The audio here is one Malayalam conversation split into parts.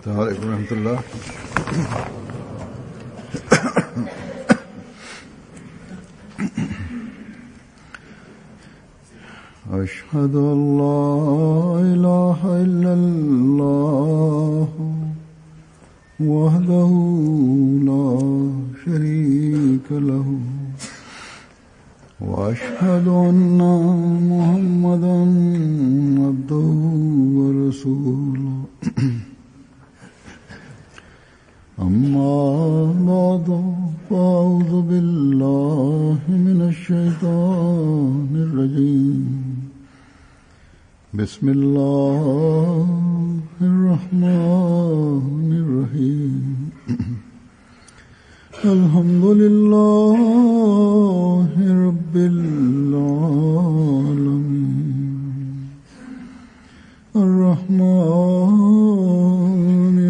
السلام عليكم ورحمة الله. أشهد أن لا إله إلا الله وحده لا شريك له وأشهد أن محمدا عبده ورسوله أما بعد فأعوذ بالله من الشيطان الرجيم بسم الله الرحمن الرحيم الحمد لله رب العالمين الرحمن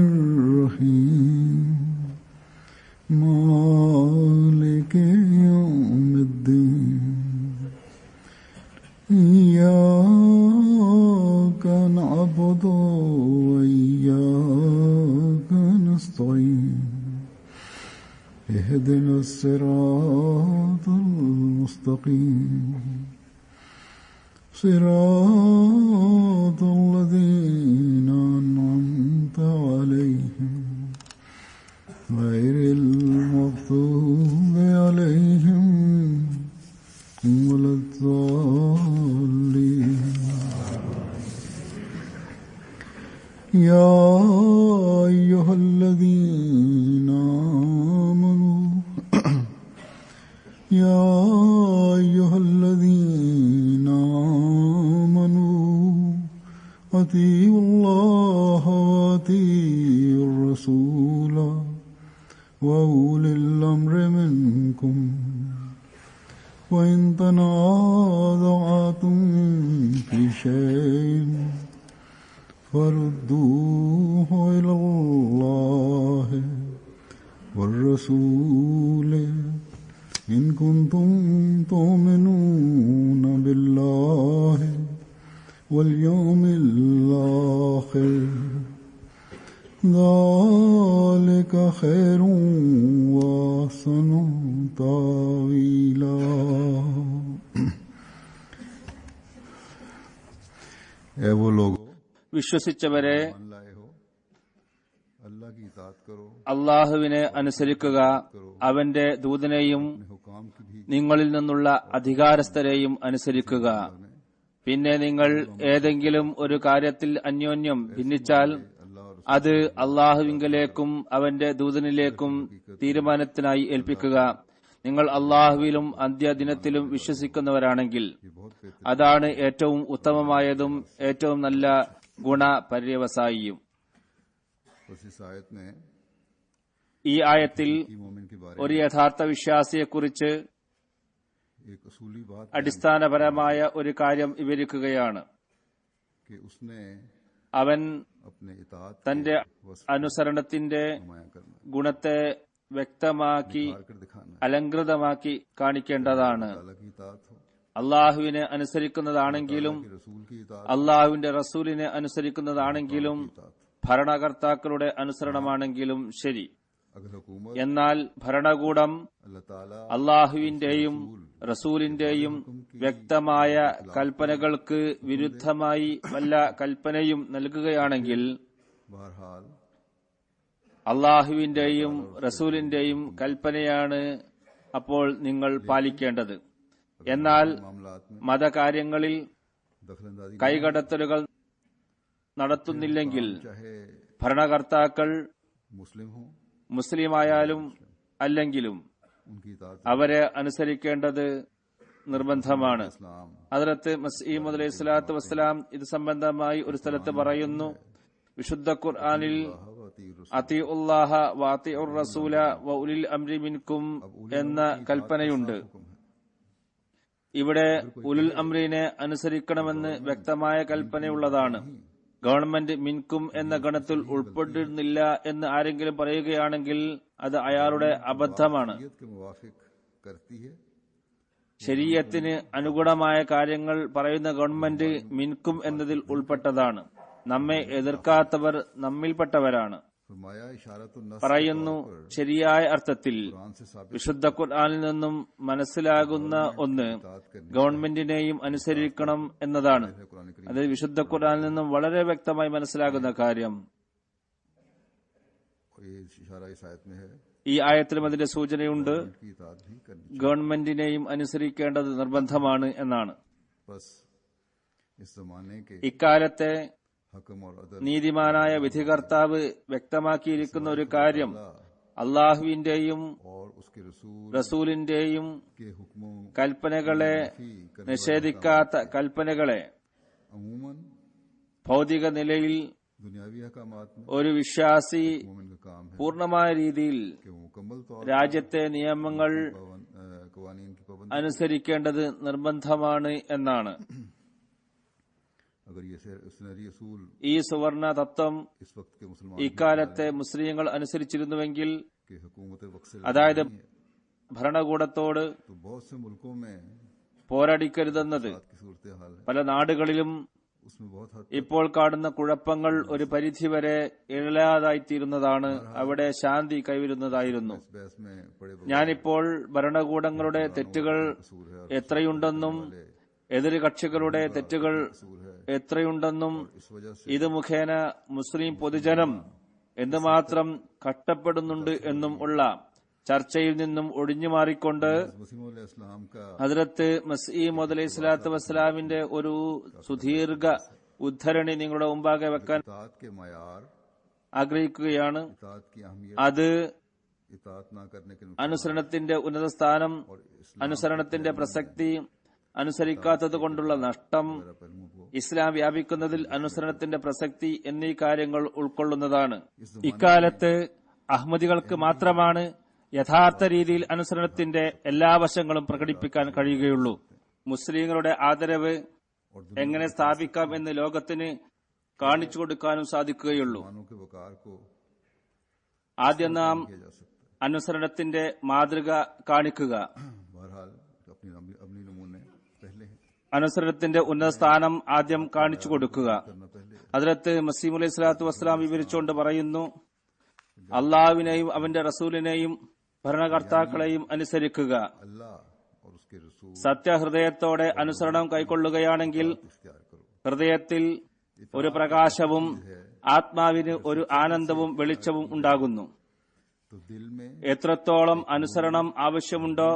الرحيم مالك يوم الدين إياك نعبد وإياك نستعين اهدنا الصراط المستقيم صراط الذين أنعمت عليهم غير المغضوب عليهم ولا الضالين. يا أيها الذين آمنوا يا أيها الذين آمنوا أطيعوا الله وأطيعوا الرسول وأولي الأمر منكم وإن تنازعتم في شيء فردوه إلى الله والرسول إن كنتم تؤمنون بالله واليوم الآخر ذلك خير وأحسن تأويلا. വിശ്വസിച്ചവരെ അള്ളാഹുവിനെ അനുസരിക്കുക, അവന്റെ ദൂതനെയും നിങ്ങളിൽ നിന്നുള്ള അധികാരസ്ഥരെയും അനുസരിക്കുക. പിന്നെ നിങ്ങൾ ഏതെങ്കിലും ഒരു കാര്യത്തിൽ അന്യോന്യം ഭിന്നിച്ചാൽ അത് അള്ളാഹുവിങ്കലേക്കും അവന്റെ ദൂതനിലേക്കും തീരുമാനത്തിനായി ഏൽപ്പിക്കുക. നിങ്ങൾ അള്ളാഹുവിലും അന്ത്യദിനത്തിലും വിശ്വസിക്കുന്നവരാണെങ്കിൽ അതാണ് ഏറ്റവും ഉത്തമമായതും ഏറ്റവും നല്ല ഗുണപര്യവസായിയും. ഈ ആയത്തിൽ ഒരു യഥാർത്ഥ വിശ്വാസിയെക്കുറിച്ച് അടിസ്ഥാനപരമായ ഒരു കാര്യം വിവരിക്കുകയാണ്. അവൻ തന്റെ അനുസരണത്തിന്റെ ഗുണത്തെ വ്യക്തമാക്കി അലങ്കൃതമാക്കി കാണിക്കേണ്ടതാണ്. അള്ളാഹുവിനെ അനുസരിക്കുന്നതാണെങ്കിലും അള്ളാഹുവിന്റെ റസൂലിനെ അനുസരിക്കുന്നതാണെങ്കിലും ഭരണകർത്താക്കളുടെ അനുസരണമാണെങ്കിലും ശരി. എന്നാൽ ഭരണകൂടം അള്ളാഹുവിന്റെയും റസൂലിന്റെയും വ്യക്തമായ കൽപ്പനകൾക്ക് വിരുദ്ധമായി വല്ല കൽപ്പനയും നൽകുകയാണെങ്കിൽ അള്ളാഹുവിന്റെയും റസൂലിന്റെയും കൽപ്പനയാണ് അപ്പോൾ നിങ്ങൾ പാലിക്കേണ്ടത്. എന്നാൽ മതകാര്യങ്ങളിൽ കൈകടത്തലുകൾ നടത്തുന്നില്ലെങ്കിൽ ഭരണകർത്താക്കൾ മുസ്ലിമായാലും അല്ലെങ്കിലും അവരെ അനുസരിക്കേണ്ടത് നിർബന്ധമാണ്. ഹദ്റത്ത് മസീഹ് അലൈഹി സ്വലാത്തു വസ്സലാം ഇത് സംബന്ധമായി ഒരു സ്ഥലത്ത് പറയുന്നു, വിശുദ്ധ ഖുർആനിൽ അത്തിഉല്ലാഹ വഅത്തിഉർ റസൂല വഉലിൽ അംരി മിൻകും എന്ന കൽപ്പനയുണ്ട്. ഇവിടെ ഉലുൽ അംറിനെ അനുസരിക്കണമെന്ന് വ്യക്തമായ കൽപ്പനയുള്ളതാണ്. ഗവൺമെന്റ് മിൻകും എന്ന ഗണത്തിൽ ഉൾപ്പെടുന്നില്ല എന്ന് ആരെങ്കിലും പറയുകയാണെങ്കിൽ അത് അയാളുടെ അബദ്ധമാണ്. ശരീഅത്തിന് അനുഗുണമായ കാര്യങ്ങൾ പറയുന്ന ഗവൺമെന്റ് മിൻകും എന്നതിൽ ഉൾപ്പെട്ടതാണ്. നമ്മെ എതിർക്കാത്തവർ നമ്മിൽപ്പെട്ടവരാണ്. फरमाया इशारतुन नस പറയുന്നു, ശരിയായ അർത്ഥത്തിൽ कुरान से साबित വിശുദ്ധ ഖുർആനിൽ നിന്നും മനസ്സിലാകുന്ന ഒന്ന് ഗവൺമെന്റിനെയും അനുസരിക്കണം എന്നതാണ്. है कुरान करीम അത് വിശുദ്ധ ഖുർആനിൽ നിന്നും വളരെ വ്യക്തമായി മനസ്സിലാകുന്ന കാര്യം. और ये इशारा इस आयत में है ഈ ആയത്തിലും അതിന്റെ സൂചനയുണ്ട്, की इताअत भी करनी ഗവൺമെന്റിനെയും അനുസരിക്കേണ്ടത് നിർബന്ധമാണ് എന്നാണ്. बस इस जमाने के ഇക്കാലത്തെ हकम और अदल നീതിമാനായ വിധികർത്താവ് വ്യക്തമാക്കിയിരിക്കുന്ന ഒരു കാര്യം, അള്ളാഹുവിന്റെയും और उसके रसूल റസൂലിന്റെയും के हुक्मों കൽപ്പനകളെ की करने നിഷേധിക്കാത്ത കൽപ്പനകളെ अमूमन ഭൗതിക നിലയിൽ दुनियावी अहकामात में ഒരു വിശ്വാസി मोमिन का काम है പൂർണ്ണമായ രീതിയിൽ कि वो मुकम्मल तौर രാജ്യത്തെ നിയമങ്ങൾ कवानीन की पाबंदी അനുസരിക്കേണ്ടത് നിർബന്ധമാണ് എന്നാണ്. अगर ये सुनहरी असूल ഈ സുവർണ തത്വം इस वक्त के मुसलमान ഇക്കാലത്തെ मुस्लिങ്ങൾ അനുസരിച്ചിരുന്നുവെങ്കിൽ, की हुकूमत वक्त से അതായത് ഭരണകൂടത്തോട് तो बहुत से मुल्कों में പോരടിക്കരുതെന്നത് बात की सूरत हाल है, പല നാടുകളിലും उसमें बहुत हद ഇപ്പോൾ കാണുന്ന കുഴപ്പങ്ങൾ ഒരു പരിധിവരെ ഇല്ലാതായിത്തീരുന്നതാണ്. അവിടെ ശാന്തി കൈവരുന്നതായിരുന്നു. इस बहस में पड़े ഞാനിപ്പോൾ ഭരണകൂടങ്ങളുടെ തെറ്റുകൾ कसूर है എത്രയുണ്ടെന്നും എതിര് കക്ഷികളുടെ തെറ്റുകൾ कसूर है എത്രയുണ്ടെന്നും इस वजह से ഇത് മുഖേന മുസ്ലിം പൊതുജനം എന്തുമാത്രം കഷ്ടപ്പെടുന്നുണ്ട് എന്നും ഉള്ള ചർച്ചയിൽ നിന്നും ഒഴിഞ്ഞു മാറിക്കൊണ്ട് मसीह अलैहिस्सलाम का ഹദ്റത്ത് മസീഹ് അലൈഹി സ്വലാത്തു വസ്സലാമിന്റെ ഒരു സുദീർഘ ഉദ്ധരണി നിങ്ങളുടെ മുമ്പാകെ വെക്കാൻ इताअत के मयार ആഗ്രഹിക്കുകയാണ്. इताअत की अहमियत അത് इताअत ना करने के അനുസരണത്തിന്റെ ഉന്നത സ്ഥാനം, और इस्लाम അനുസരണത്തിന്റെ പ്രസക്തി, അനുസരിക്കാത്തത് കൊണ്ടുള്ള നഷ്ടം, पहलुओं को ഇസ്ലാം വ്യാപിക്കുന്നതിൽ അനുസരണത്തിന്റെ പ്രസക്തി എന്നീ കാര്യങ്ങൾ ഉൾക്കൊള്ളുന്നതാണ്. ഇക്കാലത്ത് അഹ്മദികൾക്ക് മാത്രമാണ് യഥാർത്ഥ രീതിയിൽ അനുസരണത്തിന്റെ എല്ലാ വശങ്ങളും പ്രകടിപ്പിക്കാൻ കഴിയുകയുള്ളൂ. മുസ്ലിങ്ങളുടെ ആദരവ് എങ്ങനെ സ്ഥാപിക്കാം എന്ന് ലോകത്തിന് കാണിച്ചു കൊടുക്കാനും സാധിക്കുകയുള്ളൂ. मानों के वकार को ആദ്യം നാം किया जा सकता അനുസരണത്തിന്റെ മാതൃക കാണിക്കുക. है. बहरहाल अपनी नमूने पहले हैं, അനുസരണത്തിന്റെ ഉന്നത സ്ഥാനം ആദ്യം കാണിച്ചു കൊടുക്കുക. करना पहले ഹദ്റത്ത് മസീഹ് അലൈഹി സ്വലാത്തു വസ്സലാം വിവരിച്ചുകൊണ്ട് പറയുന്നു, അള്ളാഹുവിനെയും അവന്റെ റസൂലിനെയും ഭരണകർത്താക്കളെയും അനുസരിക്കുക. अल्लाह और उसके रसूल സത്യഹൃദയത്തോടെ അനുസരണം കൈക്കൊള്ളുകയാണെങ്കിൽ इख्तियार करो. ഹൃദയത്തിൽ ഒരു പ്രകാശവും ആത്മാവിന് ഒരു ആനന്ദവും വെളിച്ചവും ഉണ്ടാകുന്നു. तो दिल में എത്രത്തോളം അനുസരണം ആവശ്യമുണ്ടോ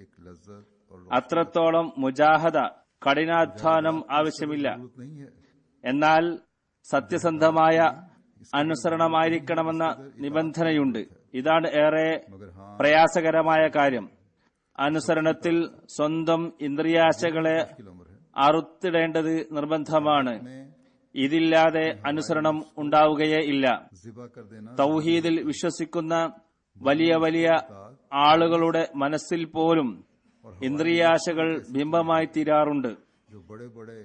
एक लज्जत और അത്രത്തോളം മുജാഹദ, കഠിനാധ്വാനം ആവശ്യമില്ല. जरूरत नहीं है. എന്നാൽ സത്യസന്ധമായ അനുസരണമായിരിക്കണമെന്ന നിബന്ധനയുണ്ട്. ഇതാണ് ഏറെ मगर हाँ പ്രയാസകരമായ കാര്യം. അനുസരണത്തിൽ സ്വന്തം ഇന്ദ്രിയാശകളെ मुश्किल उम्र है. അറുത്തിടേണ്ടത് നിർബന്ധമാണ്. ഇതില്ലാതെ അനുസരണം ഉണ്ടാവുകയേ ഇല്ല. जिबा कर देना തൗഹീദിൽ വിശ്വസിക്കുന്ന വലിയ വലിയ ആളുകളുടെ മനസ്സിൽ പോലും ഇന്ദ്രിയാശകൾ ബിംബമായി തീരാറുണ്ട്. जो बड़े बड़े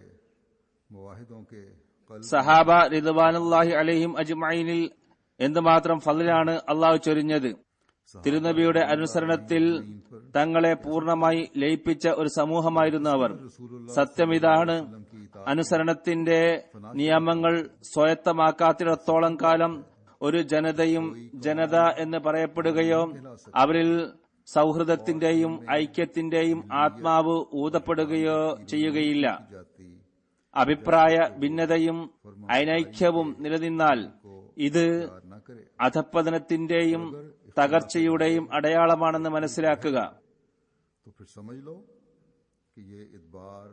मुवाहिदों के कल्ब സഹാബ റിദ്വാനുല്ലാഹി അലൈഹിം അജ്മഈനിൽ എന്തുമാത്രം ഫളിലാണ് അള്ളാഹു ചൊരിഞ്ഞത്. തിരുനബിയുടെ അനുസരണത്തിൽ തങ്ങളെ പൂർണ്ണമായി ലയിപ്പിച്ച ഒരു സമൂഹമായിരുന്നു അവർ. സത്യമിതാണ്, അനുസരണത്തിന്റെ നിയമങ്ങൾ സ്വായത്തമാക്കാത്തിടത്തോളം കാലം ഒരു ജനതയും ജനത എന്ന് പറയപ്പെടുകയോ അവരിൽ സൗഹൃദത്തിന്റെയും ഐക്യത്തിന്റെയും ആത്മാവ് ഊതപ്പെടുകയോ ചെയ്യുകയില്ല. जाती അഭിപ്രായ ഭിന്നതയും അനൈക്യവും നിലനിന്നാൽ ഇത് न करे അധപ്പതനത്തിന്റെയും തകർച്ചയുടെയും അടയാളമാണെന്ന് മനസ്സിലാക്കുക. तो फिर समझ लो कि ये इदबार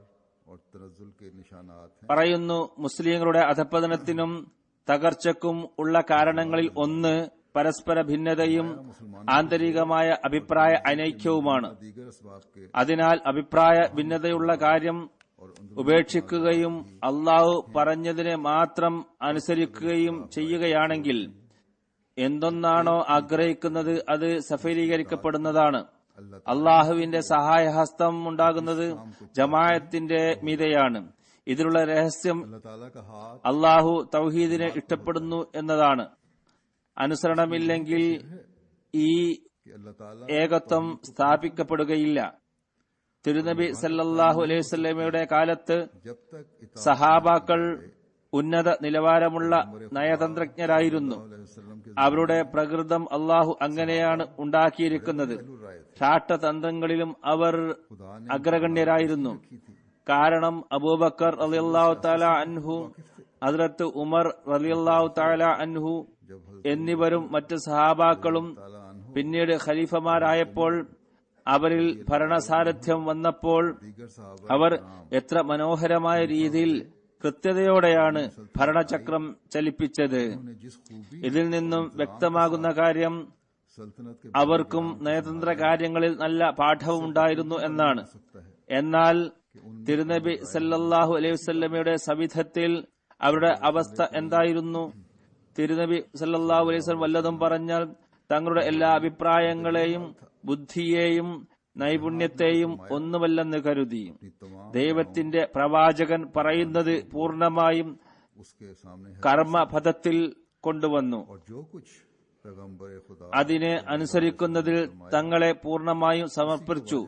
और तनज़्ज़ुल के निशानात हैं. പറയുന്നു, മുസ്ലിങ്ങളുടെ അധപ്പതനത്തിനും തകർച്ചക്കും ഉള്ള കാരണങ്ങളിൽ ഒന്ന് പരസ്പര ഭിന്നതയും ആന്തരികമായ അഭിപ്രായ അനൈക്യവുമാണ്. दीगर असबाब के അതിനാൽ അഭിപ്രായ ഭിന്നതയുള്ള കാര്യം ഉപേക്ഷിക്കുകയും അള്ളാഹു പറഞ്ഞതിനെ മാത്രം അനുസരിക്കുകയും ചെയ്യുകയാണെങ്കിൽ എന്തൊന്നാണോ ആഗ്രഹിക്കുന്നത് അത് സഫലീകരിക്കപ്പെടുന്നതാണ്. അള്ളാഹുവിന്റെ സഹായഹസ്തം ഉണ്ടാകുന്നത് ജമാഅത്തിന്റെ മീതെയാണ്. ഇതിലുള്ള രഹസ്യം अल्लाह ताला का हाथ അള്ളാഹു തൗഹീദിനെ ഇഷ്ടപ്പെടുന്നു എന്നതാണ്. അനുസരണമില്ലെങ്കിൽ ഈ कि अल्लाह ताला ഏകത്വം സ്ഥാപിക്കപ്പെടുകയില്ല. തിരുനബി സല്ലല്ലാഹു അലൈഹി വസല്ലമയുടെ കാലത്ത് जब तक इताअत സഹാബാക്കൾ ഉന്നത നിലവാരമുള്ള നയതന്ത്രജ്ഞരായിരുന്നു. അവരുടെ പ്രകൃതം അള്ളാഹു അങ്ങനെയാണ് ഉണ്ടാക്കിയിരിക്കുന്നത്. ചാട്ടതന്ത്രങ്ങളിലും അവർ അഗ്രഗണ്യരായിരുന്നു. കാരണം അബൂബക്കർ റളിയല്ലാഹു തആല അൻഹു, ഹദ്റത്ത് ഉമർ റളിയല്ലാഹു തആല അൻഹു എന്നിവരും മറ്റ് സഹാബാക്കളും പിന്നീട് ഖലീഫമാരായപ്പോൾ അവരിൽ ഭരണസാരഥ്യം വന്നപ്പോൾ അവർ എത്ര മനോഹരമായ രീതിയിൽ കൃത്യതയോടെയാണ് ഭരണചക്രം ചലിപ്പിച്ചത്. ഇതിൽ നിന്നും വ്യക്തമാകുന്ന കാര്യം അവർക്കും നയതന്ത്ര കാര്യങ്ങളിൽ നല്ല പാഠവുമുണ്ടായിരുന്നു എന്നാണ്. എന്നാൽ തിരുനബി സല്ലല്ലാഹു അലൈഹി വസല്ലമയുടെ സവിധത്തിൽ അവരുടെ അവസ്ഥ എന്തായിരുന്നു? തിരുനബി സല്ലല്ലാഹു അലൈഹി വസല്ലം വല്ലതും പറഞ്ഞാൽ തങ്ങളുടെ എല്ലാ അഭിപ്രായങ്ങളെയും ബുദ്ധിയെയും നൈപുണ്യത്തെയും ഒന്നുമല്ലെന്ന് കരുതി. ദൈവത്തിന്റെ പ്രവാചകൻ പറയുന്നത് പൂർണ്ണമായും കർമ്മപഥത്തിൽ കൊണ്ടുവന്നു. അതിനെ അനുസരിക്കുന്നതിൽ തങ്ങളെ പൂർണ്ണമായും സമർപ്പിച്ചു.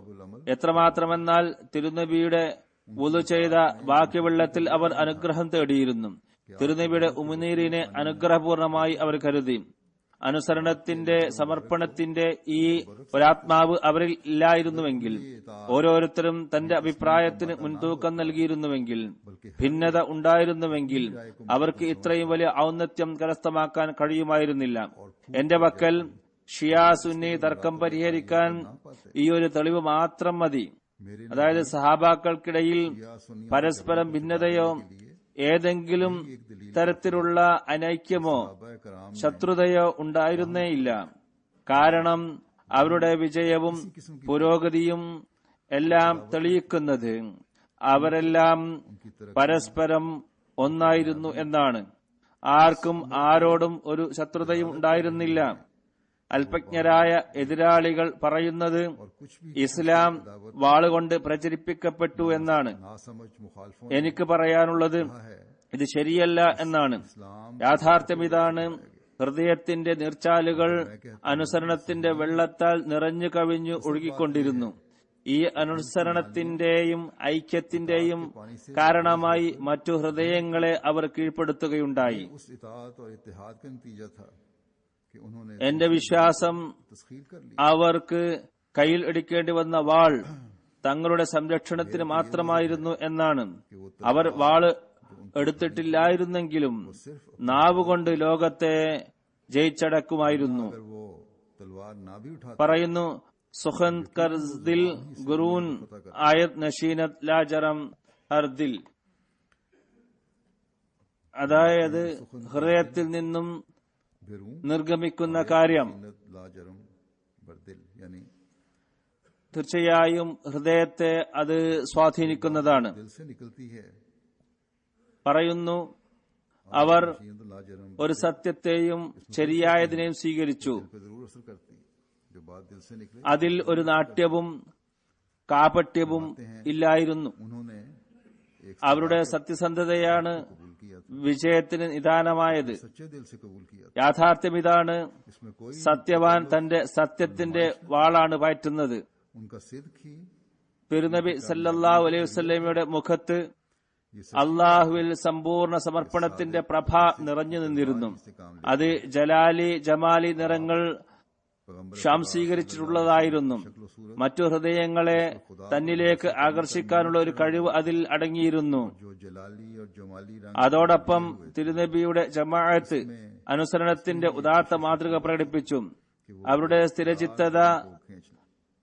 എത്രമാത്രമെന്നാൽ തിരുനബിയുടെ വുളു ചെയ്ത ബാക്കി വെള്ളത്തിൽ അവർ അനുഗ്രഹം തേടിയിരുന്നു. തിരുനബിയുടെ ഉമിനീരിനെ അനുഗ്രഹപൂർണമായി അവർ കരുതി. അനുസരണത്തിന്റെ സമർപ്പണത്തിന്റെ ഈ ഒരാത്മാവ് അവരിൽ ഇല്ലായിരുന്നുവെങ്കിൽ, ഓരോരുത്തരും തന്റെ അഭിപ്രായത്തിന് മുൻതൂക്കം നൽകിയിരുന്നുവെങ്കിൽ, ഭിന്നത ഉണ്ടായിരുന്നുവെങ്കിൽ അവർക്ക് ഇത്രയും വലിയ ഔന്നത്യം കരസ്ഥമാക്കാൻ കഴിയുമായിരുന്നില്ല. എന്റെ പക്കൽ ഷിയാ സുന്നി തർക്കം പരിഹരിക്കാൻ ഈ ഒരു തെളിവ് മാത്രം മതി. അതായത് സഹാബാക്കൾക്കിടയിൽ പരസ്പരം ഭിന്നതയോ ഏതെങ്കിലും തരത്തിലുള്ള അനൈക്യമോ ശത്രുതയോ ഉണ്ടായിരുന്നേയില്ല. കാരണം അവരുടെ വിജയവും പുരോഗതിയും എല്ലാം തെളിയിക്കുന്നത് അവരെല്ലാം പരസ്പരം ഒന്നായിരുന്നു എന്നാണ്. ആർക്കും ആരോടും ഒരു ശത്രുതയും ഉണ്ടായിരുന്നില്ല. അല്പജ്ഞരായ എതിരാളികൾ പറയുന്നത് ഇസ്ലാം വാളുകൊണ്ട് പ്രചരിപ്പിക്കപ്പെട്ടു എന്നാണ്. എനിക്ക് പറയാനുള്ളത് ഇത് ശരിയല്ല എന്നാണ്. യാഥാർത്ഥ്യം ഇതാണ്: ഹൃദയത്തിന്റെ നീർച്ചാലുകൾ അനുസരണത്തിന്റെ വെള്ളത്താൽ നിറഞ്ഞു കവിഞ്ഞു ഒഴുകിക്കൊണ്ടിരുന്നു. ഈ അനുസരണത്തിന്റെയും ഐക്യത്തിന്റെയും കാരണമായി മറ്റു ഹൃദയങ്ങളെ അവർ കീഴ്പ്പെടുത്തുകയുണ്ടായി. എന്റെ വിശ്വാസം അവർക്ക് കയ്യിൽ എടുക്കേണ്ടി വന്ന വാൾ തങ്ങളുടെ സംരക്ഷണത്തിന് മാത്രമായിരുന്നു എന്നാണ്. അവർ വാള് എടുത്തിട്ടില്ലായിരുന്നെങ്കിലും നാവുകൊണ്ട് ലോകത്തെ ജയിച്ചടക്കുമായിരുന്നു. പറയുന്നു സുഖൻ കർദിൽ ഗുറൂൻ ആയത് നഷീനത് ലാജറം ഹർദിൽ. അതായത് ഹൃദയത്തിൽ നിന്നും നിർഗമിക്കുന്ന കാര്യം തീർച്ചയായും ഹൃദയത്തെ അത് സ്വാധീനിക്കുന്നതാണ്. പറയുന്നു അവർ ഒരു സത്യത്തെയും ശരിയായതിനെയും സ്വീകരിച്ചു. അതിൽ ഒരു നാട്യവും കാപട്യവും ഇല്ലായിരുന്നു. അവരുടെ സത്യസന്ധതയാണ് വിജയത്തിന് നിദാനമായത്. യാഥാർത്ഥ്യം ഇതാണ്: സത്യവാൻ തന്റെ സത്യത്തിന്റെ വാളാണ് പയറ്റുന്നത്. തിരുനബി സല്ലല്ലാഹു അലൈഹി വസല്ലമയുടെ മുഖത്ത് അള്ളാഹുവിൽ സമ്പൂർണ്ണ സമർപ്പണത്തിന്റെ പ്രഭ നിറഞ്ഞു നിന്നിരുന്നു. അത് ജലാലി ജമാലി നിറങ്ങൾ ശാംശീകരിച്ചിട്ടുള്ളതായിരുന്നു. മറ്റു ഹൃദയങ്ങളെ തന്നിലേക്ക് ആകർഷിക്കാനുള്ള ഒരു കഴിവ് അതിൽ അടങ്ങിയിരുന്നു. അതോടൊപ്പം തിരുനബിയുടെ ജമാഅത്ത് അനുസരണത്തിന്റെ ഉദാത്ത മാതൃക പ്രകടിപ്പിച്ചു. അവരുടെ സ്ഥിരചിത്തത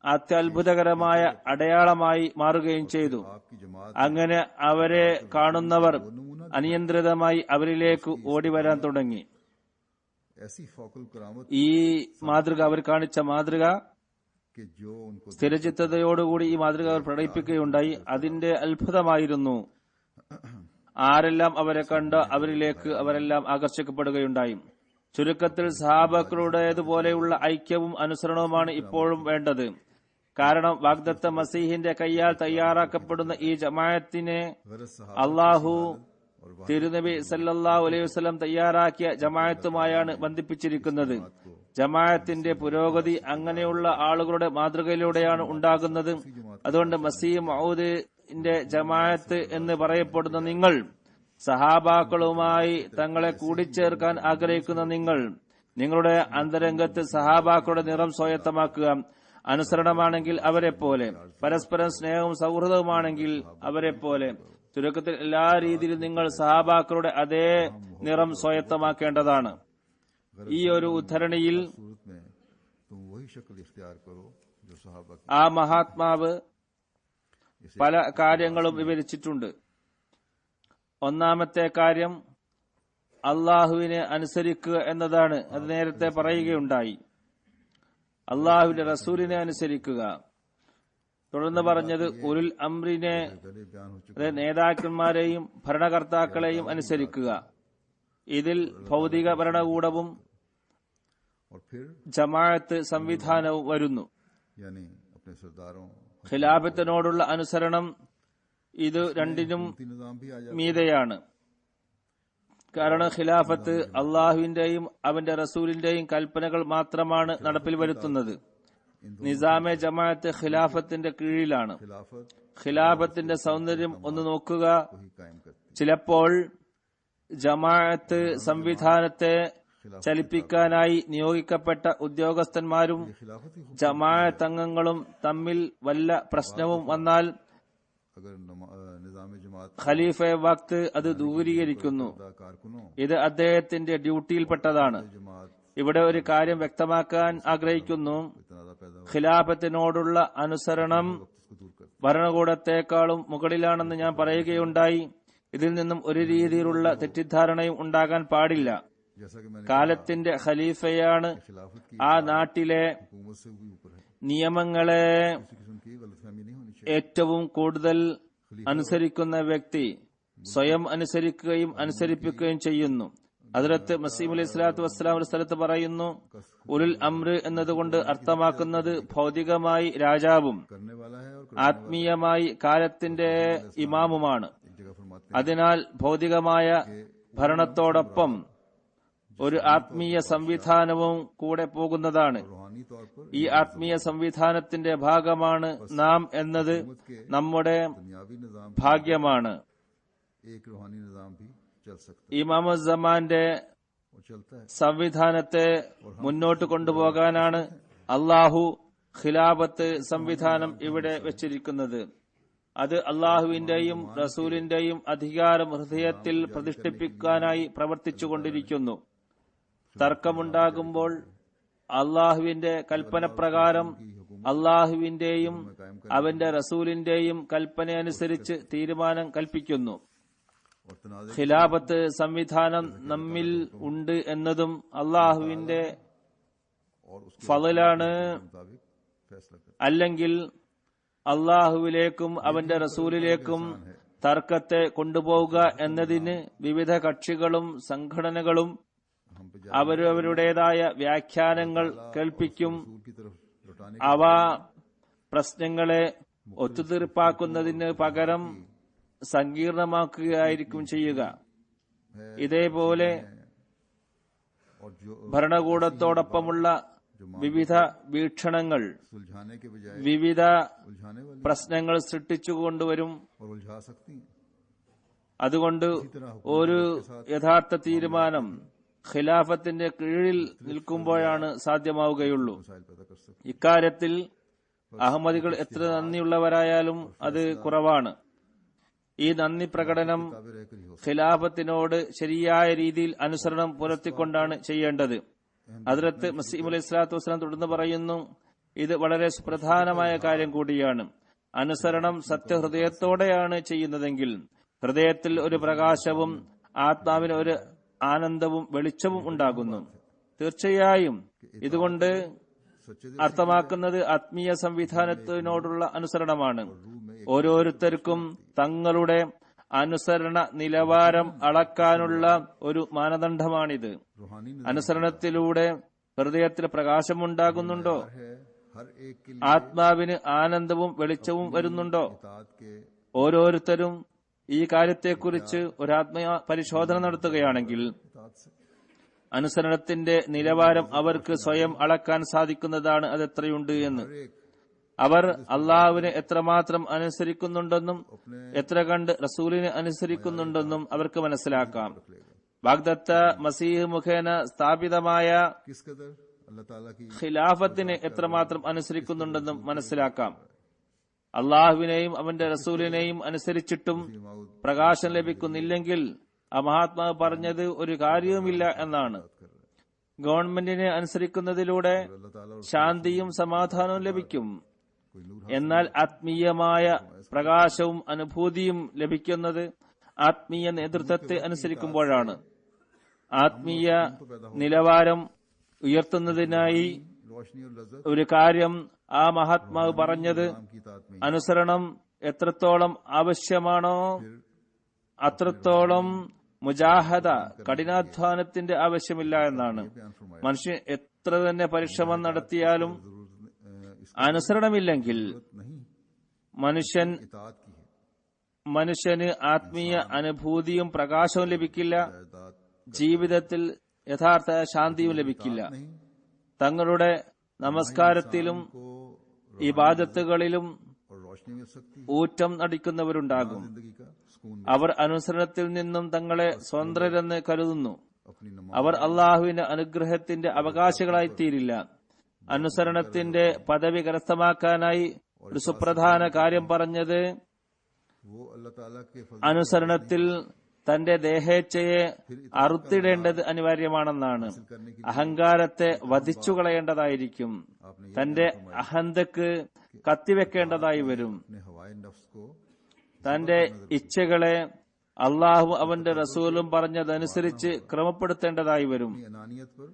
അത്യത്ഭുതകരമായ അടയാളമായി മാറുകയും ചെയ്തു. അങ്ങനെ അവരെ കാണുന്നവർ അനിയന്ത്രിതമായി അവരിലേക്ക് ഓടിവരാൻ തുടങ്ങി. ഈ മാതൃക, അവർ കാണിച്ച മാതൃക, സ്ഥിരചിത്തതയോടുകൂടി ഈ മാതൃക അവർ പ്രകടിപ്പിക്കുകയുണ്ടായി. അതിന്റെ അത്ഭുതമായിരുന്നു. ആരെല്ലാം അവരെ കണ്ട് അവരിലേക്ക് അവരെല്ലാം ആകർഷിക്കപ്പെടുകയുണ്ടായി. ചുരുക്കത്തിൽ സഹാബക്കളുടേതുപോലെയുള്ള ഐക്യവും അനുസരണവുമാണ് ഇപ്പോഴും വേണ്ടത്. കാരണം വാഗ്ദത്ത മസീഹിന്റെ കയ്യാൽ തയ്യാറാക്കപ്പെടുന്ന ഈ ജമാഅത്തിനെ അള്ളാഹു തിരുനബി സല്ലല്ലാഹു അലൈഹി വസല്ലം തയ്യാറാക്കിയ ജമാഅത്തുമായാണ് ബന്ധിപ്പിച്ചിരിക്കുന്നത്. ജമാഅത്തിന്റെ പുരോഗതി അങ്ങനെയുള്ള ആളുകളുടെ മാതൃകയിലൂടെയാണ് ഉണ്ടാകുന്നത്. അതുകൊണ്ട് മസീഹ് മൗഊദിന്റെ ജമാഅത്ത് എന്ന് പറയപ്പെടുന്ന നിങ്ങൾ സഹാബാക്കളുമായി തങ്ങളെ കൂടിച്ചേർക്കാൻ ആഗ്രഹിക്കുന്ന നിങ്ങൾ നിങ്ങളുടെ അന്തരംഗത്ത് സഹാബാക്കളുടെ നിറം സ്വായത്തമാക്കുക. അനുസരണമാണെങ്കിൽ അവരെ പോലെ, പരസ്പരം സ്നേഹവും സൗഹൃദവുമാണെങ്കിൽ അവരെ പോലെ, ചുരുക്കത്തിൽ എല്ലാ രീതിയിലും നിങ്ങൾ സഹാബാക്കളുടെ അതേ നിറം സ്വായത്തമാക്കേണ്ടതാണ്. ഈ ഒരു ഉദ്ധരണിയിൽ सूरत में तुम वही शक्ल इख्तियार करो जो सहाबा की। ആ മഹാത്മാവ് പല കാര്യങ്ങളും വിവരിച്ചിട്ടുണ്ട്. ഒന്നാമത്തെ കാര്യം അള്ളാഹുവിനെ അനുസരിക്കുക എന്നതാണ്. അത് നേരത്തെ പറയുകയുണ്ടായി. അള്ളാഹുവിന്റെ റസൂലിനെ അനുസരിക്കുക. തുടർന്ന് പറഞ്ഞത് ഉലുൽ അംറിനെ, पहले बयान हो चुका അതായത് നേതാക്കന്മാരെയും ഭരണകർത്താക്കളെയും അനുസരിക്കുക. ഇതിൽ ഭൗതിക ഭരണകൂടവും और फिर ജമാഅത്ത് സംവിധാനവും വരുന്നു. यानी अपने सरदारों ഖിലാഫത്തിനോടുള്ള അനുസരണം ഇത് രണ്ടിനും निजाम भी आ जाए। മീതെയാണ്. കാരണം ഖിലാഫത്ത് അള്ളാഹുവിന്റെയും അവന്റെ റസൂലിന്റെയും കൽപ്പനകൾ മാത്രമാണ് നടപ്പിൽ വരുത്തുന്നത്. നിസാമെ ജമാഅത്ത് ഖിലാഫത്തിന്റെ കീഴിലാണ്. खिलाफत ഖിലാഫത്തിന്റെ സൗന്ദര്യം ഒന്ന് നോക്കുക. वही कायम करती ചിലപ്പോൾ ജമാഅത്ത് സംവിധാനത്തെ ചലിപ്പിക്കാനായി നിയോഗിക്കപ്പെട്ട ഉദ്യോഗസ്ഥന്മാരും है। खिलाफत ही ജമാഅത്ത് അംഗങ്ങളും തമ്മിൽ വല്ല പ്രശ്നവും വന്നാൽ अगर निजाम जमात ഖലീഫ വക്ത് അത് ദൂരീകരിക്കുന്നു. कारकुनों ഇത് അദ്ദേഹത്തിന്റെ ഡ്യൂട്ടിയിൽപ്പെട്ടതാണ്. जमात ഇവിടെ ഒരു കാര്യം വ്യക്തമാക്കാൻ ആഗ്രഹിക്കുന്നു. तनाजा पैदा हो ഖിലാഫത്തിനോടുള്ള അനുസരണം इसको दूर कर ഭരണകൂടത്തെക്കാളും മുകളിലാണെന്ന് ഞാൻ പറയുകയുണ്ടായി. ഇതിൽ നിന്നും ഒരു രീതിയിലുള്ള തെറ്റിദ്ധാരണയും ഉണ്ടാകാൻ പാടില്ല. जैसा कि मैंने കാലത്തിന്റെ ഖലീഫയാണ് खिलाफत की ആ നാട്ടിലെ हुकूमत से भी ऊपर है। നിയമങ്ങളെ किसी किस्म की गलतफहमी नहीं होनी चाहिए। ഏറ്റവും കൂടുതൽ അനുസരിക്കുന്ന വ്യക്തി സ്വയം അനുസരിക്കുകയും അനുസരിപ്പിക്കുകയും ചെയ്യുന്നു. ഹദ്റത്ത് മസീഹ് അലൈഹി സ്വലാത്തു വസ്സലാം ഒരു സ്ഥലത്ത് പറയുന്നു, ഉലുൽ അംർ എന്നതുകൊണ്ട് അർത്ഥമാക്കുന്നത് ഭൗതികമായി രാജാവും करने वाला है और ആത്മീയമായി കാലത്തിന്റെ ഇമാമുമാണ്. एक जगह फरमाते അതിനാൽ ഭൗതികമായ ഭരണത്തോടൊപ്പം ഒരു ആത്മീയ സംവിധാനവും കൂടെ പോകുന്നതാണ്. हैं रूहानी तौर पर ഈ ആത്മീയ സംവിധാനത്തിന്റെ ഭാഗമാണ് നാം എന്നത് നമ്മുടെ दुनियावी निजाम ഭാഗ്യമാണ്. एक रूहानी निजाम भी चल सकता ഇമാമുസ്സമാന്റെ है और चलता है। സംവിധാനത്തെ മുന്നോട്ട് കൊണ്ടുപോകാനാണ് അള്ളാഹു ഖിലാഫത്ത് സംവിധാനം ഇവിടെ വെച്ചിരിക്കുന്നത്. അത് അള്ളാഹുവിന്റെയും റസൂലിന്റെയും അധികാരം ഹൃദയത്തിൽ പ്രതിഷ്ഠിപ്പിക്കാനായി പ്രവർത്തിച്ചുകൊണ്ടിരിക്കുന്നു. തർക്കമുണ്ടാകുമ്പോൾ അള്ളാഹുവിന്റെ കൽപ്പനപ്രകാരം അള്ളാഹുവിന്റെയും അവന്റെ റസൂലിന്റെയും കൽപ്പനയനുസരിച്ച് തീരുമാനം കൽപ്പിക്കുന്നു. और तनाजे ഖിലാഫത്ത് സംവിധാനം നമ്മിൽ ഉണ്ട് എന്നതും അള്ളാഹുവിന്റെ और उसके ഫളലാണ്. मुताबिक फैसला कर അല്ലെങ്കിൽ അള്ളാഹുവിലേക്കും അവന്റെ റസൂലിലേക്കും തർക്കത്തെ കൊണ്ടുപോവുക എന്നതിന് വിവിധ കക്ഷികളും സംഘടനകളും हम पे അവരവരുടേതായ വ്യാഖ്യാനങ്ങൾ കേൾപ്പിക്കും. रसूल की तरफ लौटाने അവ പ്രശ്നങ്ങളെ ഒത്തുതീർപ്പാക്കുന്നതിന് പകരം സങ്കീർണമാക്കുകയായിരിക്കും ചെയ്യുക. ഇതേപോലെ और जो ഭരണകൂടത്തോടൊപ്പമുള്ള വിവിധ വീക്ഷണങ്ങൾ सुलझाने के बजाय വിവിധ उलझाने वाली പ്രശ്നങ്ങൾ സൃഷ്ടിച്ചുകൊണ്ടുവരും. और उलझा सकती हैं। അതുകൊണ്ട് ഒരു യഥാർത്ഥ തീരുമാനം ഖിലാഫത്തിന്റെ കീഴിൽ നിൽക്കുമ്പോഴാണ് സാധ്യമാവുകയുള്ളൂ. मसाइल पैदा कर सकती ഇക്കാര്യത്തിൽ അഹമ്മദികൾ എത്ര നന്ദിയുള്ളവരായാലും അത് കുറവാണ്. ഈ നന്ദി പ്രകടനം किताबें रहकर ही हो ഖിലാഫത്തിനോട് ശരിയായ രീതിയിൽ അനുസരണം പുലർത്തിക്കൊണ്ടാണ് ചെയ്യേണ്ടത്. ഹദ്റത്ത് മസീഹ് അലൈഹി സ്വലാത്തു വസ്സലാം തുടർന്ന് പറയുന്നു, ഇത് വളരെ സുപ്രധാനമായ കാര്യം കൂടിയാണ്. അനുസരണം സത്യഹൃദയത്തോടെയാണ് ചെയ്യുന്നതെങ്കിൽ ഹൃദയത്തിൽ ഒരു പ്രകാശവും ആത്മാവിന് ഒരു ആനന്ദവും വെളിച്ചവും ഉണ്ടാകുന്നു. തീർച്ചയായും ഇതുകൊണ്ട് सच्चे അർത്ഥമാക്കുന്നത് ആത്മീയ സംവിധാനത്തിനോടുള്ള അനുസരണമാണ്. ഓരോരുത്തർക്കും തങ്ങളുടെ അനുസരണ നിലവാരം അളക്കാനുള്ള ഒരു മാനദണ്ഡമാണിത്. रूहानी അനുസരണത്തിലൂടെ ഹൃദയത്തിൽ പ്രകാശമുണ്ടാകുന്നുണ്ടോ? है हर एक के लिए ആത്മാവിന് ആനന്ദവും വെളിച്ചവും വരുന്നുണ്ടോ? इताअत के ഓരോരുത്തരും ഈ കാര്യത്തെക്കുറിച്ച് ഒരു ആത്മീയ പരിശോധന നടത്തുകയാണെങ്കിൽ इताअत से അനുസരണത്തിന്റെ നിലവാരം അവർക്ക് സ്വയം അളക്കാൻ സാധിക്കുന്നതാണ് അതെത്രയുണ്ട് എന്ന്. അവർ അള്ളാഹുവിനെ എത്രമാത്രം അനുസരിക്കുന്നുണ്ടെന്നും എത്ര കണ്ട് റസൂലിനെ അനുസരിക്കുന്നുണ്ടെന്നും അവർക്ക് മനസ്സിലാക്കാം. വാഗ്ദത്ത മസീഹ് മുഖേന സ്ഥാപിതമായ किस कदर अल्लाह ताला की ഖിലാഫത്തിനെ എത്രമാത്രം അനുസരിക്കുന്നുണ്ടെന്നും മനസ്സിലാക്കാം. അള്ളാഹുവിനെയും അവന്റെ റസൂലിനെയും അനുസരിച്ചിട്ടും പ്രകാശം ലഭിക്കുന്നില്ലെങ്കിൽ ആ മഹാത്മാവ് പറഞ്ഞത് ഒരു കാര്യവുമില്ല എന്നാണ്. ഗവൺമെന്റിനെ അനുസരിക്കുന്നതിലൂടെ अल्लाह ताला और ശാന്തിയും സമാധാനവും ലഭിക്കും. कोई नूर എന്നാൽ ആത്മീയമായ പ്രകാശവും അനുഭൂതിയും ലഭിക്കുന്നത് ആത്മീയ നേതൃത്വത്തെ അനുസരിക്കുമ്പോഴാണ്. ആത്മീയ നിലവാരം ഉയർത്തുന്നതിനായി रोशनी और लज्जत ഒരു കാര്യം ആ മഹാത്മാവ് പറഞ്ഞത് नाम की तात में അനുസരണം എത്രത്തോളം ആവശ്യമാണോ അത്രത്തോളം മുജാഹദ കഠിനാധ്വാനത്തിന്റെ ആവശ്യമില്ല എന്നാണ്. बयान फरमाया മനുഷ്യൻ എത്ര തന്നെ പരിശ്രമം നടത്തിയാലും जरूरत അനുസരണമില്ലെങ്കിൽ नहीं മനുഷ്യൻ इतात की है മനുഷ്യന് ആത്മീയ അനുഭൂതിയും പ്രകാശവും ലഭിക്കില്ല. इतात ജീവിതത്തിൽ യഥാർത്ഥ ശാന്തിയും ലഭിക്കില്ല. नहीं തങ്ങളുടെ നമസ്കാരത്തിലും को ഇബാദത്തുകളിലും और रोशनी मिल सकती है ഊറ്റം നടിക്കുന്നവരുണ്ടാകും. जिंदगी का सुकून അവർ അനുസരണത്തിൽ നിന്നും തങ്ങളെ സ്വതന്ത്രരെന്ന് കരുതുന്നു. अपनी नमाज അവർ അള്ളാഹുവിന്റെ അനുഗ്രഹത്തിന്റെ അവകാശികളായി തീരില്ല. അനുസരണത്തിന്റെ പദവി കരസ്ഥമാക്കാനായി ഒരു സുപ്രധാന കാര്യം പറഞ്ഞത് वो अल्लाह ताला के फजल അനുസരണത്തിൽ തന്റെ ദേഹേച്ഛയെ അറുത്തിടേണ്ടത് അനിവാര്യമാണെന്നാണ്. करने की അഹങ്കാരത്തെ വധിച്ചു കളയേണ്ടതായിരിക്കും. തന്റെ അഹന്തക്ക് കത്തിവെക്കേണ്ടതായി വരും. अपने हवाए नफ्स को തന്റെ ഇച്ഛകളെ അള്ളാഹു അവന്റെ റസൂലും പറഞ്ഞതനുസരിച്ച് ക്രമപ്പെടുത്തേണ്ടതായി വരും. अपनी अनानियत पर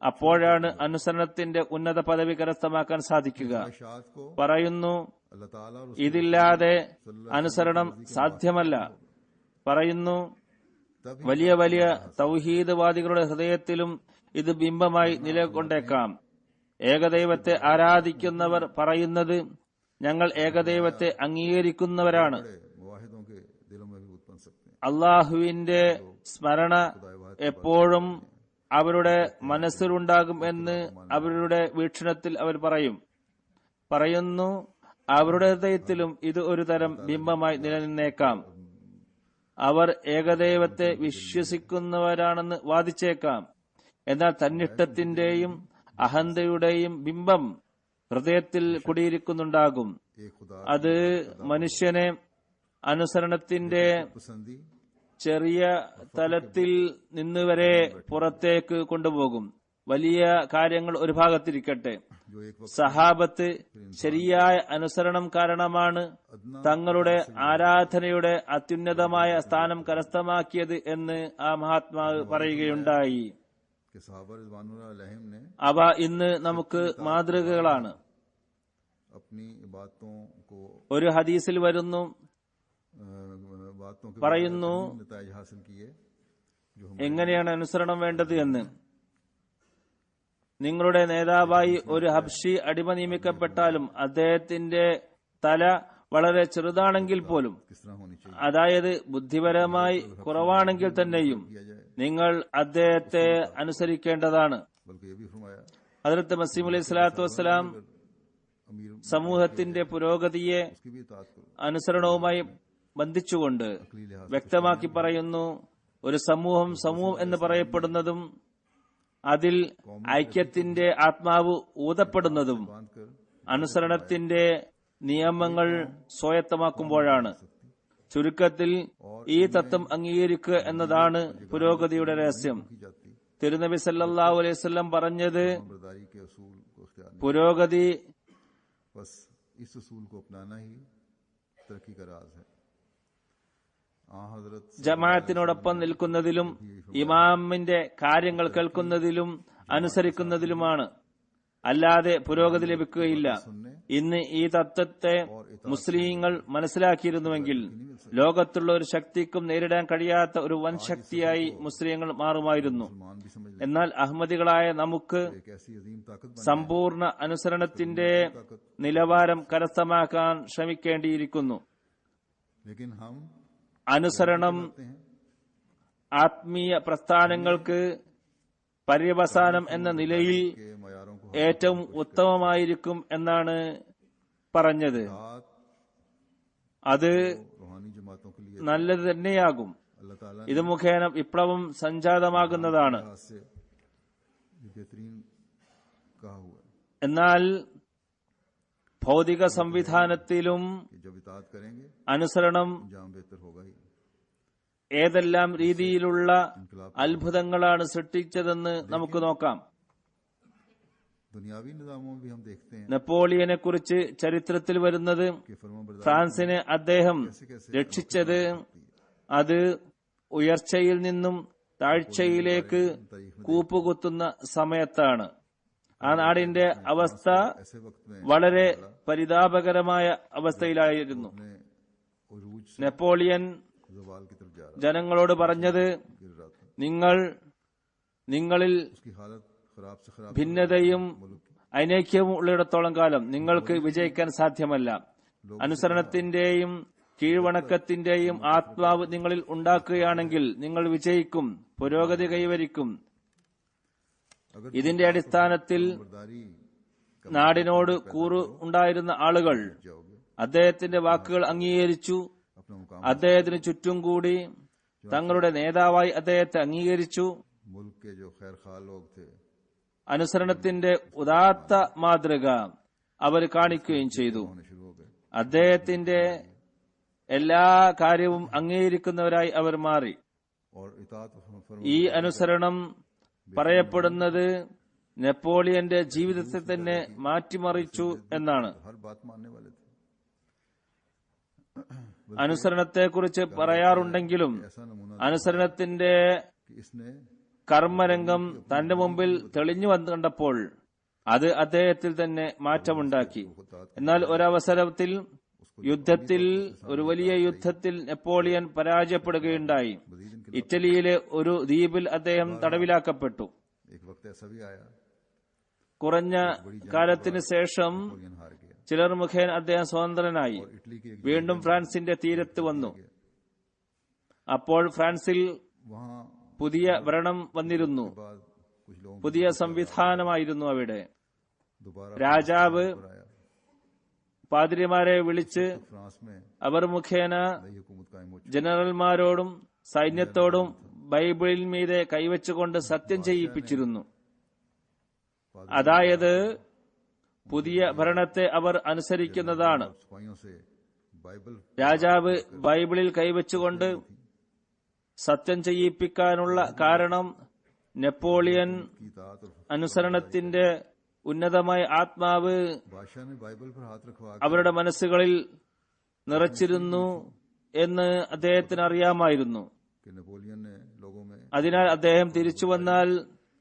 അപ്പോഴാണ് അനുസരണത്തിന്റെ ഉന്നത പദവി കരസ്ഥമാക്കാൻ സാധിക്കുക. ख्वाहिशात को പറയുന്നു, अल्लाह ताला और ഇതില്ലാതെ അനുസരണം സാധ്യമല്ല. പറയുന്നു, तभी വലിയ വലിയ തൗഹീദ്വാദികളുടെ ഹൃദയത്തിലും ഇത് ബിംബമായി നിലകൊണ്ടേക്കാം. ഏകദൈവത്തെ ആരാധിക്കുന്നവർ പറയുന്നത് ഞങ്ങൾ ഏകദൈവത്തെ അംഗീകരിക്കുന്നവരാണ്. बड़े मुवाहिदों के दिलों में भी उत्पन्न सकते हैं അള്ളാഹുവിന്റെ സ്മരണ എപ്പോഴും അവരുടെ മനസ്സിലുണ്ടാകും എന്ന് അവരുടെ വീക്ഷണത്തിൽ അവർ പറയുന്നു. അവരുടെ ഹൃദയത്തിലും ഇത് ഒരു തരം ബിംബമായി നിലനിന്നേക്കാം. അവർ ഏകദൈവത്തെ വിശ്വസിക്കുന്നവരാണെന്ന് വാദിച്ചേക്കാം. എന്നാൽ തന്നിഷ്ടത്തിന്റെയും അഹന്തയുടെയും ബിംബം ഹൃദയത്തിൽ കുടിയിരിക്കുന്നുണ്ടാകും. एक खुदा അത് മനുഷ്യനെ അനുസരണത്തിന്റെ पसंदी ചെറിയ തലത്തിൽ നിന്നുവരെ പുറത്തേക്ക് കൊണ്ടുപോകും. വലിയ കാര്യങ്ങൾ ഒരു ഭാഗത്തിരിക്കട്ടെ, जो एक वक्त സഹാബത്ത് ശരിയായ അനുസരണം കാരണമാണ് തങ്ങളുടെ ആരാധനയുടെ അത്യുന്നതമായ സ്ഥാനം കരസ്ഥമാക്കിയത് എന്ന് ആ മഹാത്മാവ് പറയുകയുണ്ടായി. के सहाबा रिज़वानुल्लाह अलैहिम ने അവ ഇന്ന് നമുക്ക് മാതൃകകളാണ്. अपनी बातों को ഒരു ഹദീസിൽ വരുന്നു, बातों के പറയുന്നു, नताइज हासिल किए जो हम എങ്ങനെയാണ് അനുസരണം വേണ്ടത് എന്ന്. നിങ്ങളുടെ നേതാവായി ഒരു ഹബ്ഷി അടിമ നിയമിക്കപ്പെട്ടാലും അദ്ദേഹത്തിന്റെ തല വളരെ ചെറുതാണെങ്കിൽ പോലും, किस तरह होनी चाहिए അതായത് ബുദ്ധിപരമായി കുറവാണെങ്കിൽ തന്നെയും നിങ്ങൾ അദ്ദേഹത്തെ അനുസരിക്കേണ്ടതാണ്. बल्कि ये भी फरमाया ഹദ്റത്ത് മസീഹ് അലൈഹി സ്വലാത്തു വസ്സലാം अमीर സമൂഹത്തിന്റെ പുരോഗതിയെ उसकी भी इताअत करो അനുസരണവുമായി ബന്ധിച്ചുകൊണ്ട് വ്യക്തമാക്കി പറയുന്നു, ഒരു സമൂഹം എന്ന് പറയപ്പെടുന്നതും അതിൽ ഐക്യത്തിന്റെ ആത്മാവ് ഊതപ്പെടുന്നതും बांध कर അനുസരണത്തിന്റെ നിയമങ്ങൾ സ്വായത്തമാക്കുമ്പോഴാണ്. ചുരുക്കത്തിൽ ഈ തത്വം അംഗീകരിക്കുക എന്നതാണ് പുരോഗതിയുടെ രഹസ്യം. की जाती തിരുനബി സല്ലല്ലാഹു അലൈഹി വസല്ലം പറഞ്ഞത്, बर्दारी के असूल को इख्तियार नहीं പുരോഗതി बस इस असूल को अपनाना ही तरक्की का राज है। हजरत ജമാഅത്തിനോടൊപ്പം നിൽക്കുന്നതിലും ഇമാമിന്റെ കാര്യങ്ങൾ കേൾക്കുന്നതിലും അനുസരിക്കുന്നതിലുമാണ്, അല്ലാതെ പുരോഗതി ലഭിക്കുകയില്ല. ഇന്ന് ഈ തത്വത്തെ മുസ്ലിങ്ങൾ മനസ്സിലാക്കിയിരുന്നുവെങ്കിൽ ലോകത്തുള്ള ഒരു ശക്തിക്കും നേരിടാൻ കഴിയാത്ത ഒരു വൻ ശക്തിയായി മുസ്ലിങ്ങൾ മാറുമായിരുന്നു. मान भी समझ എന്നാൽ അഹമ്മദികളായ നമുക്ക് एक ऐसी अजीम ताकत बन സമ്പൂർണ്ണ അനുസരണത്തിന്റെ നിലവാരം കരസ്ഥമാക്കാൻ ശ്രമിക്കേണ്ടിയിരിക്കുന്നു. लेकिन हम അനുസരണം करते हैं ആത്മീയ പ്രസ്ഥാനങ്ങൾക്ക് പര്യവസാനം എന്ന നിലയിൽ के मयारों को ഏറ്റവും ഉത്തമമായിരിക്കും എന്നാണ് പറഞ്ഞത്. रात അത് रूहानी जमातों के लिए നല്ലത് തന്നെയാകും. अल्लाह ताला ഇത് മുഖേന വിപ്ലവം സംജാതമാകുന്നതാണ്. ने से ये बेहतरीन कहा हुआ है എന്നാൽ ഭൗതിക സംവിധാനത്തിലും कि जब इताअत करेंगे അനുസരണം अंजाम बेहतर होगा ही। ഏതെല്ലാം രീതിയിലുള്ള അത്ഭുതങ്ങളാണ് സൃഷ്ടിച്ചതെന്ന് നമുക്ക് നോക്കാം. दुनियावी निजामों में भी हम देखते हैं നെപ്പോളിയനെ കുറിച്ച് ചരിത്രത്തിൽ വരുന്നത് कि फरमाबरदारी ഫ്രാൻസിനെ അദ്ദേഹം രക്ഷിച്ചത് അത് ഉയർച്ചയിൽ നിന്നും താഴ്ചയിലേക്ക് കൂപ്പുകുത്തുന്ന സമയത്താണ്. ആ നാടിന്റെ അവസ്ഥ ऐसे वक्त में വളരെ പരിതാപകരമായ അവസ്ഥയിലായിരുന്നു. अपने उरूज से നെപ്പോളിയൻ ज़वाल की तरफ जा रहा ജനങ്ങളോട് പറഞ്ഞത്, गिर रहा था। നിങ്ങളിൽ उसकी हालत खराब से खराब ഭിന്നതയും അനൈക്യവും ഉള്ളിടത്തോളം കാലം നിങ്ങൾക്ക് വിജയിക്കാൻ സാധ്യമല്ല. അനുസരണത്തിന്റെയും കീഴ്വണക്കത്തിന്റെയും ആത്മാവ് നിങ്ങളിൽ ഉണ്ടാക്കുകയാണെങ്കിൽ നിങ്ങൾ വിജയിക്കും, പുരോഗതി കൈവരിക്കും. अगर ഇതിന്റെ അടിസ്ഥാനത്തിൽ बर्दारी നാടിനോട് കൂറ് ഉണ്ടായിരുന്ന ആളുകൾ जाओगे അദ്ദേഹത്തിന്റെ വാക്കുകൾ അംഗീകരിച്ചു. अपना मुकाम അദ്ദേഹത്തിന് ചുറ്റും കൂടി തങ്ങളുടെ നേതാവായി അദ്ദേഹത്തെ അംഗീകരിച്ചു. मुल्क के जो खैर खा लोग थे അനുസരണത്തിന്റെ ഉദാത്ത മാതൃക അവർ കാണിക്കുകയും ചെയ്തു. होने शुरू हो गए। അദ്ദേഹത്തിന്റെ എല്ലാ കാര്യവും അംഗീകരിക്കുന്നവരായി അവർ മാറി. और इताअत ഈ അനുസരണം പറയപ്പെടുന്നത് നെപ്പോളിയന്റെ ജീവിതത്തെ തന്നെ മാറ്റിമറിച്ചു എന്നാണ്. हर बात मानने वाले थे। അനുസരണത്തെക്കുറിച്ച് പറയാറുണ്ടെങ്കിലും ऐसा नमूना അനുസരണത്തിന്റെ कि इसने കർമ്മരംഗം തന്റെ മുമ്പിൽ തെളിഞ്ഞു വന്നു കണ്ടപ്പോൾ അത് അദ്ദേഹത്തിൽ തന്നെ മാറ്റമുണ്ടാക്കി. എന്നാൽ ഒരവസരത്തിൽ യുദ്ധത്തിൽ, ഒരു വലിയ യുദ്ധത്തിൽ നെപ്പോളിയൻ പരാജയപ്പെടുകയുണ്ടായി. ഇറ്റലിയിലെ ഒരു ദ്വീപിൽ അദ്ദേഹം തടവിലാക്കപ്പെട്ടു. एक वक्त ऐसा भी आया കുറഞ്ഞ കാലത്തിന് ശേഷം नेपोलियन हार गया ചിലർ മുഖേന അദ്ദേഹം സ്വതന്ത്രനായി. और इटली के एक വീണ്ടും ഫ്രാൻസിന്റെ തീരത്ത് വന്നു. അപ്പോൾ ഫ്രാൻസിൽ वहां പുതിയ ഭരണം വന്നിരുന്നു. बाद कुछ लोगों പുതിയ സംവിധാനമായിരുന്നു അവിടെ. दोबारा രാജാവ് पर आया। പാതിരിമാരെ വിളിച്ച് फ्रांस में അവർ മുഖേന नई हुकूमत कायम हो चुकी ജനറൽമാരോടും സൈന്യത്തോടും ബൈബിളിൽ മീതെ കൈവച്ചുകൊണ്ട് സത്യം ചെയ്യിപ്പിച്ചിരുന്നു. അതായത് പുതിയ ഭരണത്തെ അവർ അനുസരിക്കുന്നതാണ്. सिपाहियों से बाइबल രാജാവ് ബൈബിളിൽ കൈവച്ചുകൊണ്ട് സത്യം ചെയ്യിപ്പിക്കാനുള്ള കാരണം നെപ്പോളിയൻ की इताअत और അനുസരണത്തിന്റെ ഉന്നതമായ ആത്മാവ് बादशाह ने बाइबल पर हाथ रखवा അവരുടെ മനസ്സുകളിൽ നിറച്ചിരുന്നു എന്ന് അദ്ദേഹത്തിന് അറിയാമായിരുന്നു. कि नेपोलियन ने लोगों में അതിനാൽ അദ്ദേഹം തിരിച്ചു വന്നാൽ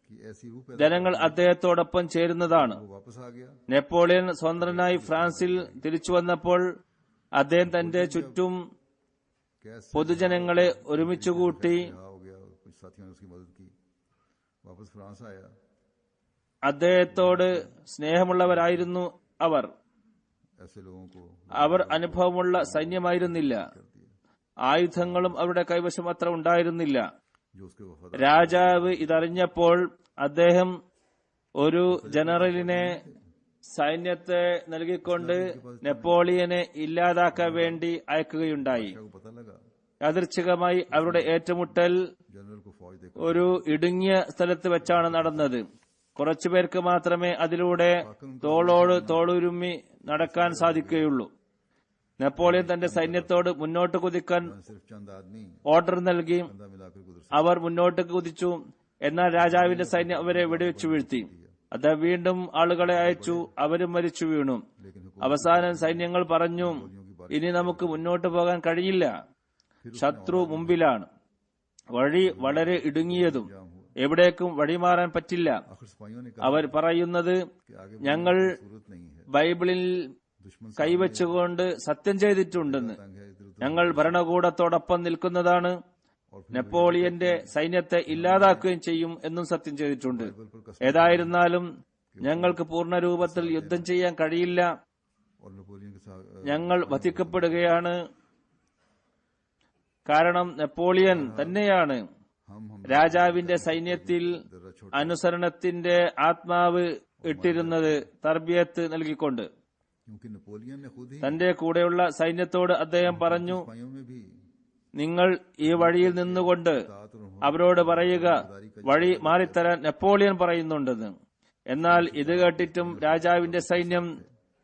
की ऐसी रूह पैदा ജനങ്ങൾ അദ്ദേഹത്തോടൊപ്പം ചേരുന്നതാണ്. वो वापस आ गया। നെപ്പോളിയൻ സ്വതന്ത്രനായി ഫ്രാൻസിൽ തിരിച്ചു വന്നപ്പോൾ അദ്ദേഹം തന്റെ ചുറ്റും कैसे പൊതുജനങ്ങളെ ഒരുമിച്ചുകൂട്ടി रिहा हो गया। कुछ साथियों ने उसकी मदद की। वापस फ्रांस आया। അദ്ദേഹത്തോട് സ്നേഹമുള്ളവരായിരുന്നു അവർ. ऐसे लोगों को അവർ അനുഭവമുള്ള സൈന്യമായിരുന്നില്ല. ആയുധങ്ങളും അവരുടെ കൈവശം അത്ര ഉണ്ടായിരുന്നില്ല. जो उसके वफादार രാജാവ് ഇതറിഞ്ഞപ്പോൾ അദ്ദേഹം ഒരു ജനറലിനെ സൈന്യത്തെ നൽകിക്കൊണ്ട് നെപ്പോളിയനെ ഇല്ലാതാക്കാൻ വേണ്ടി അയക്കുകയുണ്ടായി. को पता लगा യാദൃച്ഛികമായി അവരുടെ ഏറ്റുമുട്ടൽ जनरल को फौज देकर ഒരു ഇടുങ്ങിയ സ്ഥലത്ത് വെച്ചാണ് നടന്നത്. കുറച്ചുപേർക്ക് മാത്രമേ അതിലൂടെ തോളോട് തോളുരുമ്മി നടക്കാൻ സാധിക്കുകയുള്ളൂ. നെപ്പോളിയൻ തന്റെ സൈന്യത്തോട് മുന്നോട്ട് കുതിക്കാൻ सिर्फ चंद आदमी ഓർഡർ നൽകി. कंधा मिलाकर गुजर അവർ മുന്നോട്ട് കുതിച്ചു. എന്നാൽ രാജാവിന്റെ സൈന്യം അവരെ വെടിവെച്ചു വീഴ്ത്തി. അദ്ദേഹം വീണ്ടും ആളുകളെ അയച്ചു. അവരും മരിച്ചു വീണു. അവസാനം സൈന്യങ്ങൾ പറഞ്ഞു, ഇനി നമുക്ക് മുന്നോട്ട് പോകാൻ കഴിയില്ല, ശത്രു മുമ്പിലാണ്. വഴി വളരെ ഇടുങ്ങിയതും എവിടേക്കും വഴിമാറാൻ പറ്റില്ല. आखिर सिपाहियों ने कहा അവർ പറയുന്നത്, कि आगे ഞങ്ങൾ जरूरत नहीं है। ബൈബിളിൽ दुश्मन കൈവച്ചുകൊണ്ട് സത്യം ചെയ്തിട്ടുണ്ടെന്ന്. तंग है इधर उधर ഞങ്ങൾ ഭരണകൂടത്തോടൊപ്പം നിൽക്കുന്നതാണ്. നെപ്പോളിയന്റെ സൈന്യത്തെ ഇല്ലാതാക്കുകയും ചെയ്യും എന്നും സത്യം ചെയ്തിട്ടുണ്ട്. ഏതായിരുന്നാലും ഞങ്ങൾക്ക് പൂർണ്ണ രൂപത്തിൽ യുദ്ധം ചെയ്യാൻ കഴിയില്ല. और नेपोलियन के साथ ഞങ്ങൾ വധിക്കപ്പെടുകയാണ്. കാരണം നെപ്പോളിയൻ തന്നെയാണ് हम രാജാവിന്റെ സൈന്യത്തിൽ അനുസരണത്തിന്റെ ആത്മാവ് ഇട്ടിരുന്നത്, തർബിയത്ത് നൽകിക്കൊണ്ട്. क्योंकि नेपोलियन ने खुद ही തന്റെ കൂടെയുള്ള സൈന്യത്തോട് അദ്ദേഹം പറഞ്ഞു, सिपाहियों में भी നിങ്ങൾ ഈ വഴിയിൽ നിന്നുകൊണ്ട് അവരോട് പറയുക, വഴി മാറിത്തരാൻ നെപ്പോളിയൻ പറയുന്നുണ്ടെന്ന്. എന്നാൽ ഇത് കേട്ടിട്ടും രാജാവിന്റെ സൈന്യം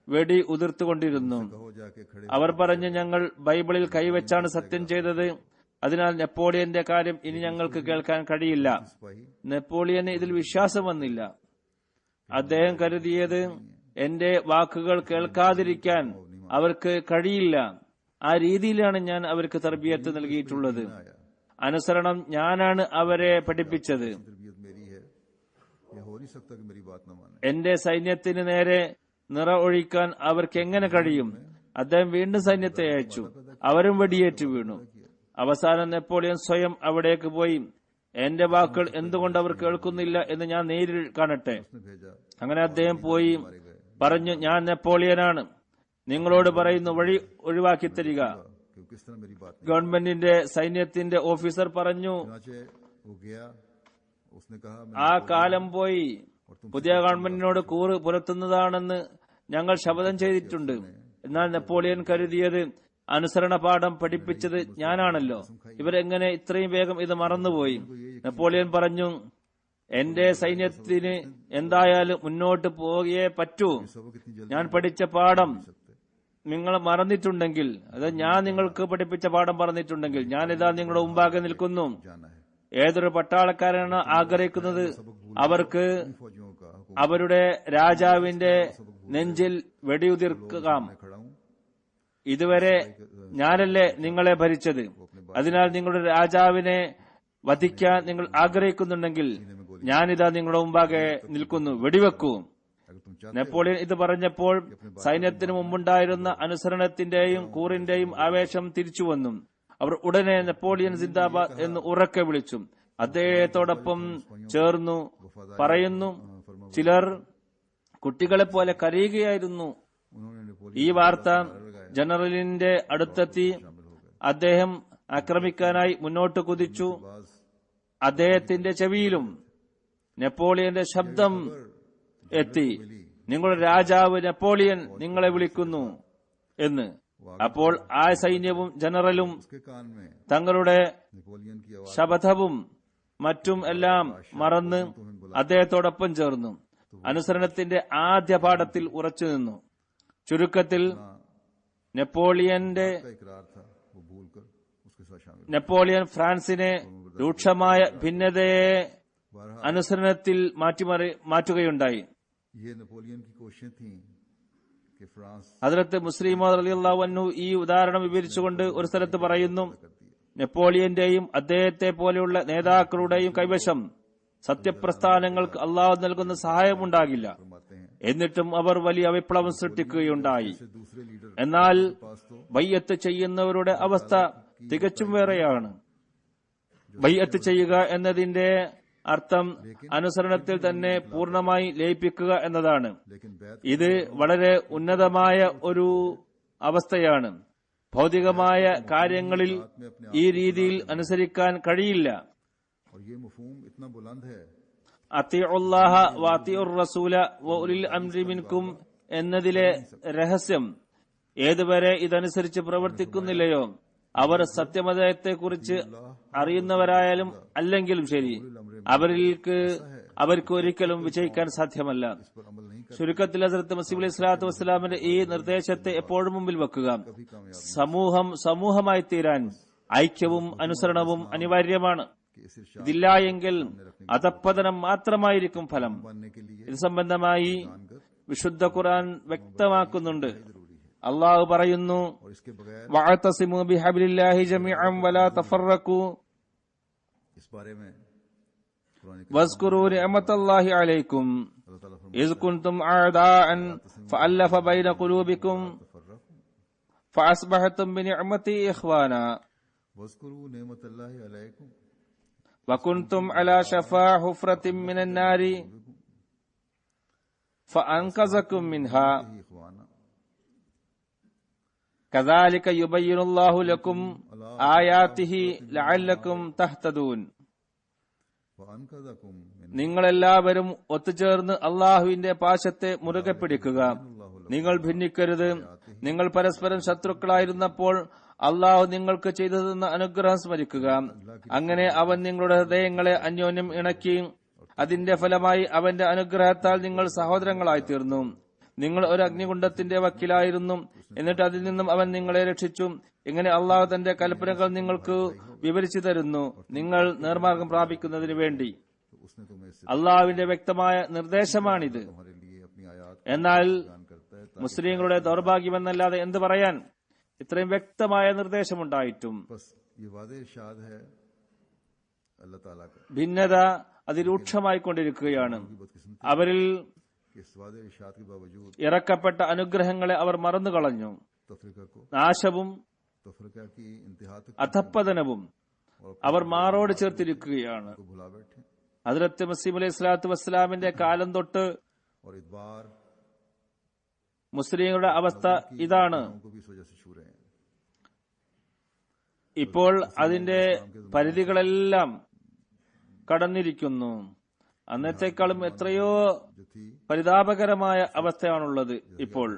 വെടി ഉതിർത്തുകൊണ്ടിരുന്നു. कहो जाके खड़े അവർ പറഞ്ഞു, ഞങ്ങൾ ബൈബിളിൽ കൈവച്ചാണ് സത്യം ചെയ്തത്, അതിനാൽ നെപ്പോളിയന്റെ കാര്യം ഇനി ഞങ്ങൾക്ക് കേൾക്കാൻ കഴിയില്ല. सिपाही നെപ്പോളിയന് ഇതിൽ വിശ്വാസം വന്നില്ല. അദ്ദേഹം കരുതിയത് എന്റെ വാക്കുകൾ കേൾക്കാതിരിക്കാൻ അവർക്ക് കഴിയില്ല. ആ രീതിയിലാണ് ഞാൻ അവർക്ക് തർബിയത്ത് നൽകിയിട്ടുള്ളത്. അനുസരണം ഞാനാണ് അവരെ പഠിപ്പിച്ചത്. तरबियत मेरी है, ये हो नहीं सकता कि मेरी बात न माने। എന്റെ സൈന്യത്തിന് നേരെ നിറ ഒഴിക്കാൻ അവർക്ക് എങ്ങനെ കഴിയും? അദ്ദേഹം വീണ്ടും സൈന്യത്തെ അയച്ചു. അവരും വെടിയേറ്റ് വീണു. അവസാനം നെപ്പോളിയൻ സ്വയം അവിടേക്ക് പോയി, എന്റെ വാക്കുകൾ എന്തുകൊണ്ട് അവർ കേൾക്കുന്നില്ല എന്ന് ഞാൻ നേരിൽ കാണട്ടെ. उसने भेजा അങ്ങനെ അദ്ദേഹം പോയി പറഞ്ഞു, ഞാൻ നെപ്പോളിയനാണ്, നിങ്ങളോട് പറയുന്നു വഴി ഒഴിവാക്കി തരിക. कि किस तरह मेरी बात नहीं। ഗവൺമെന്റിന്റെ സൈന്യത്തിന്റെ ഓഫീസർ പറഞ്ഞു, चुनाचे वो गया, उसने कहा ആ കാലം പോയി. പുതിയ ഗവൺമെന്റിനോട് കൂറ് പുലർത്തുന്നതാണെന്ന് ഞങ്ങൾ ശപഥം ചെയ്തിട്ടുണ്ട്. എന്നാൽ നെപ്പോളിയൻ കരുതിയത് അനുസരണ പാഠം പഠിപ്പിച്ചത് ഞാനാണല്ലോ, ഇവരെങ്ങനെ ഇത്രയും വേഗം ഇത് മറന്നുപോയി. നെപ്പോളിയൻ പറഞ്ഞു, എന്റെ സൈന്യത്തിന് എന്തായാലും മുന്നോട്ട് പോയേ പറ്റൂ. सबक इतनी जल्दी ഞാൻ പഠിച്ച പാഠം നിങ്ങൾ മറന്നിട്ടുണ്ടെങ്കിൽ, അത് ഞാൻ നിങ്ങൾക്ക് പഠിപ്പിച്ച പാഠം പറഞ്ഞിട്ടുണ്ടെങ്കിൽ, ഞാനിതാ നിങ്ങളുടെ മുമ്പാകെ നിൽക്കുന്നു. जाना है। ഏതൊരു പട്ടാളക്കാരനാണ് ആഗ്രഹിക്കുന്നത് അവർക്ക് फौजियों का हुक्म അവരുടെ രാജാവിന്റെ നെഞ്ചിൽ വെടിയുതിർക്കാം. मैं खड़ा हूँ, ഇതുവരെ ഞാനല്ലേ നിങ്ങളെ ഭരിച്ചത്, അതിനാൽ നിങ്ങളുടെ രാജാവിനെ വധിക്കാൻ നിങ്ങൾ ആഗ്രഹിക്കുന്നുണ്ടെങ്കിൽ ഞാനിതാ നിങ്ങളുടെ മുമ്പാകെ നിൽക്കുന്നു, വെടിവെക്കൂ. अगर तुम चाहते നെപ്പോളിയൻ ഇത് പറഞ്ഞപ്പോൾ സൈന്യത്തിന് മുമ്പുണ്ടായിരുന്ന അനുസരണത്തിന്റെയും കൂറിന്റെയും ആവേശം തിരിച്ചു വന്നു. അവർ ഉടനെ നെപ്പോളിയൻ സിന്ദാബാദ് എന്ന് ഉറക്കെ വിളിച്ചു. അദ്ദേഹത്തോടൊപ്പം ചേർന്നു പറയുന്നു, ചിലർ കുട്ടികളെപ്പോലെ കരയുകയായിരുന്നു. उन्होंने नेपोलियन ഈ വാർത്ത ജനറലിന്റെ അടുത്തെത്തി. അദ്ദേഹം ആക്രമിക്കാനായി മുന്നോട്ട് കുതിച്ചു. അദ്ദേഹത്തിന്റെ ചെവിയിലും നെപ്പോളിയന്റെ ശബ്ദം എത്തി, നിങ്ങളുടെ രാജാവ് നെപ്പോളിയൻ നിങ്ങളെ വിളിക്കുന്നു എന്ന്. അപ്പോൾ ആ സൈന്യവും ജനറലും उसके कान में തങ്ങളുടെ नेपोलियन की आवाज ശപഥവും മറ്റും എല്ലാം മറന്ന് അദ്ദേഹത്തോടൊപ്പം ചേർന്നു. അനുസരണത്തിന്റെ ആദ്യ പാഠത്തിൽ ഉറച്ചു നിന്നു. ചുരുക്കത്തിൽ നെപ്പോളിയന്റെ का इकरार था, वो भूलकर उसके साथ शामिल നെപ്പോളിയൻ ഫ്രാൻസിനെ രൂക്ഷമായ ഭിന്നതയെ बहरहाल അനുസരണത്തിൽ മാറ്റുകയുണ്ടായി. ये नेपोलियन की कोशिशें थीं कि फ्रांस ഹദ്രത്ത് മുസ്ലിം റളിയല്ലാഹു അൻഹു ഈ ഉദാഹരണം വിവരിച്ചുകൊണ്ട് ഒരു സ്ഥലത്ത് പറയുന്നു, നെപ്പോളിയന്റെയും അദ്ദേഹത്തെ പോലെയുള്ള നേതാക്കളുടെയും കൈവശം സത്യപ്രസ്ഥാനങ്ങൾക്ക് അള്ളാഹു നൽകുന്ന സഹായമുണ്ടാകില്ല. फरमाते हैं എന്നിട്ടും അവർ വലിയ വിപ്ലവം സൃഷ്ടിക്കുകയുണ്ടായി. से दूसरे लीडर എന്നാൽ पास तो ബയ്യത്ത് ചെയ്യുന്നവരുടെ അവസ്ഥ തികച്ചും വേറെയാണ്. ബയ്യത്ത് ചെയ്യുക എന്നതിന്റെ അർത്ഥം അനുസരണത്തിൽ തന്നെ പൂർണ്ണമായി ലയിപ്പിക്കുക എന്നതാണ്. लेकिन बैत ഇത് വളരെ ഉന്നതമായ ഒരു അവസ്ഥയാണ്. ഭൗതികമായ കാര്യങ്ങളിൽ ഈ രീതിയിൽ അനുസരിക്കാൻ കഴിയില്ല. और ये मफहूम इतना बुलंद है അത്തിഉല്ലാഹ വഅത്തിഉർ റസൂല വഉലിൽ അംരി മിൻകും എന്നതിലെ രഹസ്യം ഏതുവരെ ഇതനുസരിച്ച് പ്രവർത്തിക്കുന്നില്ലയോ അവർ സത്യമതത്തെക്കുറിച്ച് അറിയുന്നവരായാലും അല്ലെങ്കിലും ശരി അവർക്ക് ഒരിക്കലും വിജയിക്കാൻ സാധ്യമല്ല. पर अमल नहीं कर ചുരുക്കത്തിൽ ഹസ്രത്ത് മസീഹ് അലൈഹി സ്വലാത്തു വസ്സലാമിന്റെ ഈ നിർദ്ദേശത്തെ എപ്പോഴും മുമ്പിൽ വെക്കുക. സമൂഹമായി തീരാൻ ഐക്യവും അനുസരണവും അനിവാര്യമാണ്. कि इस इरशाद ഇതില്ല എങ്കിൽ അധപ്പതനം മാത്രമായിരിക്കും ഫലം. बनने के लिए ഇത് സംബന്ധമായി വിശുദ്ധ ഖുർആൻ വ്യക്തമാക്കുന്നുണ്ട്. അള്ളാഹു പറയുന്നു, और इसके बगैर വഅതസിമു ബിഹബ്ലില്ലാഹി ജമീഅൻ വലാ തഫറഖു इस बारे में कुरान വസ്കുറൂ നിഅമതല്ലാഹി അലൈക്കും अल्लाह ताला ഇസ് കുൻതും അഅദാഅൻ ഫഅല്ലഫ ബൈന ഖുലൂബിക്കും ഫഅസ്ബഹതും ബിനിഅമതി ഇഖ്വാനാ वज़्कुरू नेमतल्लाहि अलैकुम വകുൻതും അലാ ശഫാ ഹുഫ്രത്തിൻ മിനൻ നാരി ഫഅൻഖസകും മിൻഹാ ही इखवाना കദാലിക യുബയ്യിനുല്ലാഹു ലക്കും ആയാതിഹി ലഅല്ലക്കും തഹ്തദൂൻ. वअनकज़कुम मिन നിങ്ങളെല്ലാവരും ഒത്തുചേർന്ന് അള്ളാഹുവിന്റെ പാശത്തെ മുറുകെ പിടിക്കുക. अल्लाहु നിങ്ങൾ ഭിന്നിക്കരുത്. നിങ്ങൾ പരസ്പരം ശത്രുക്കളായിരുന്നപ്പോൾ അള്ളാഹു നിങ്ങൾക്ക് ചെയ്തു തന്ന അനുഗ്രഹം സ്മരിക്കുക. അങ്ങനെ അവൻ നിങ്ങളുടെ ഹൃദയങ്ങളെ അന്യോന്യം ഇണക്കി. അതിന്റെ ഫലമായി അവന്റെ അനുഗ്രഹത്താൽ നിങ്ങൾ സഹോദരങ്ങളായി തീർന്നു. നിങ്ങൾ ഒരു അഗ്നികുണ്ഡത്തിന്റെ വക്കിലായിരുന്നു, എന്നിട്ട് അതിൽ നിന്നും അവൻ നിങ്ങളെ രക്ഷിച്ചു. ഇങ്ങനെ അള്ളാഹു തന്റെ കൽപ്പനകൾ നിങ്ങൾക്ക് വിവരിച്ചു തരുന്നു, നിങ്ങൾ നേർമാർഗം പ്രാപിക്കുന്നതിന് വേണ്ടി. അള്ളാഹുവിന്റെ വ്യക്തമായ നിർദ്ദേശമാണിത്. എന്നാൽ മുസ്ലിങ്ങളുടെ ദൗർഭാഗ്യമെന്നല്ലാതെ എന്ത് പറയാൻ? ഇത്രയും വ്യക്തമായ നിർദ്ദേശമുണ്ടായിട്ടും ഭിന്നത അതിരൂക്ഷമായിക്കൊണ്ടിരിക്കുകയാണ്. അവരിൽ ഇറക്കപ്പെട്ട അനുഗ്രഹങ്ങളെ അവർ മറന്നുകളഞ്ഞു. നാശവും അധപ്പതനവും അവർ മാറോട് ചേർത്തിരിക്കുകയാണ്. ഹദ്റത്ത് മസീഹ് അലൈഹി സ്വലാത്തു വസ്സലാമിന്റെ കാലം തൊട്ട് മുസ്ലിങ്ങളുടെ അവസ്ഥ ഇതാണ്. ഇപ്പോൾ അതിന്റെ പരിധികളെല്ലാം കടന്നിരിക്കുന്നു. അന്നത്തെക്കാളും എത്രയോ പരിതാപകരമായ അവസ്ഥയാണുള്ളത് ഇപ്പോൾ.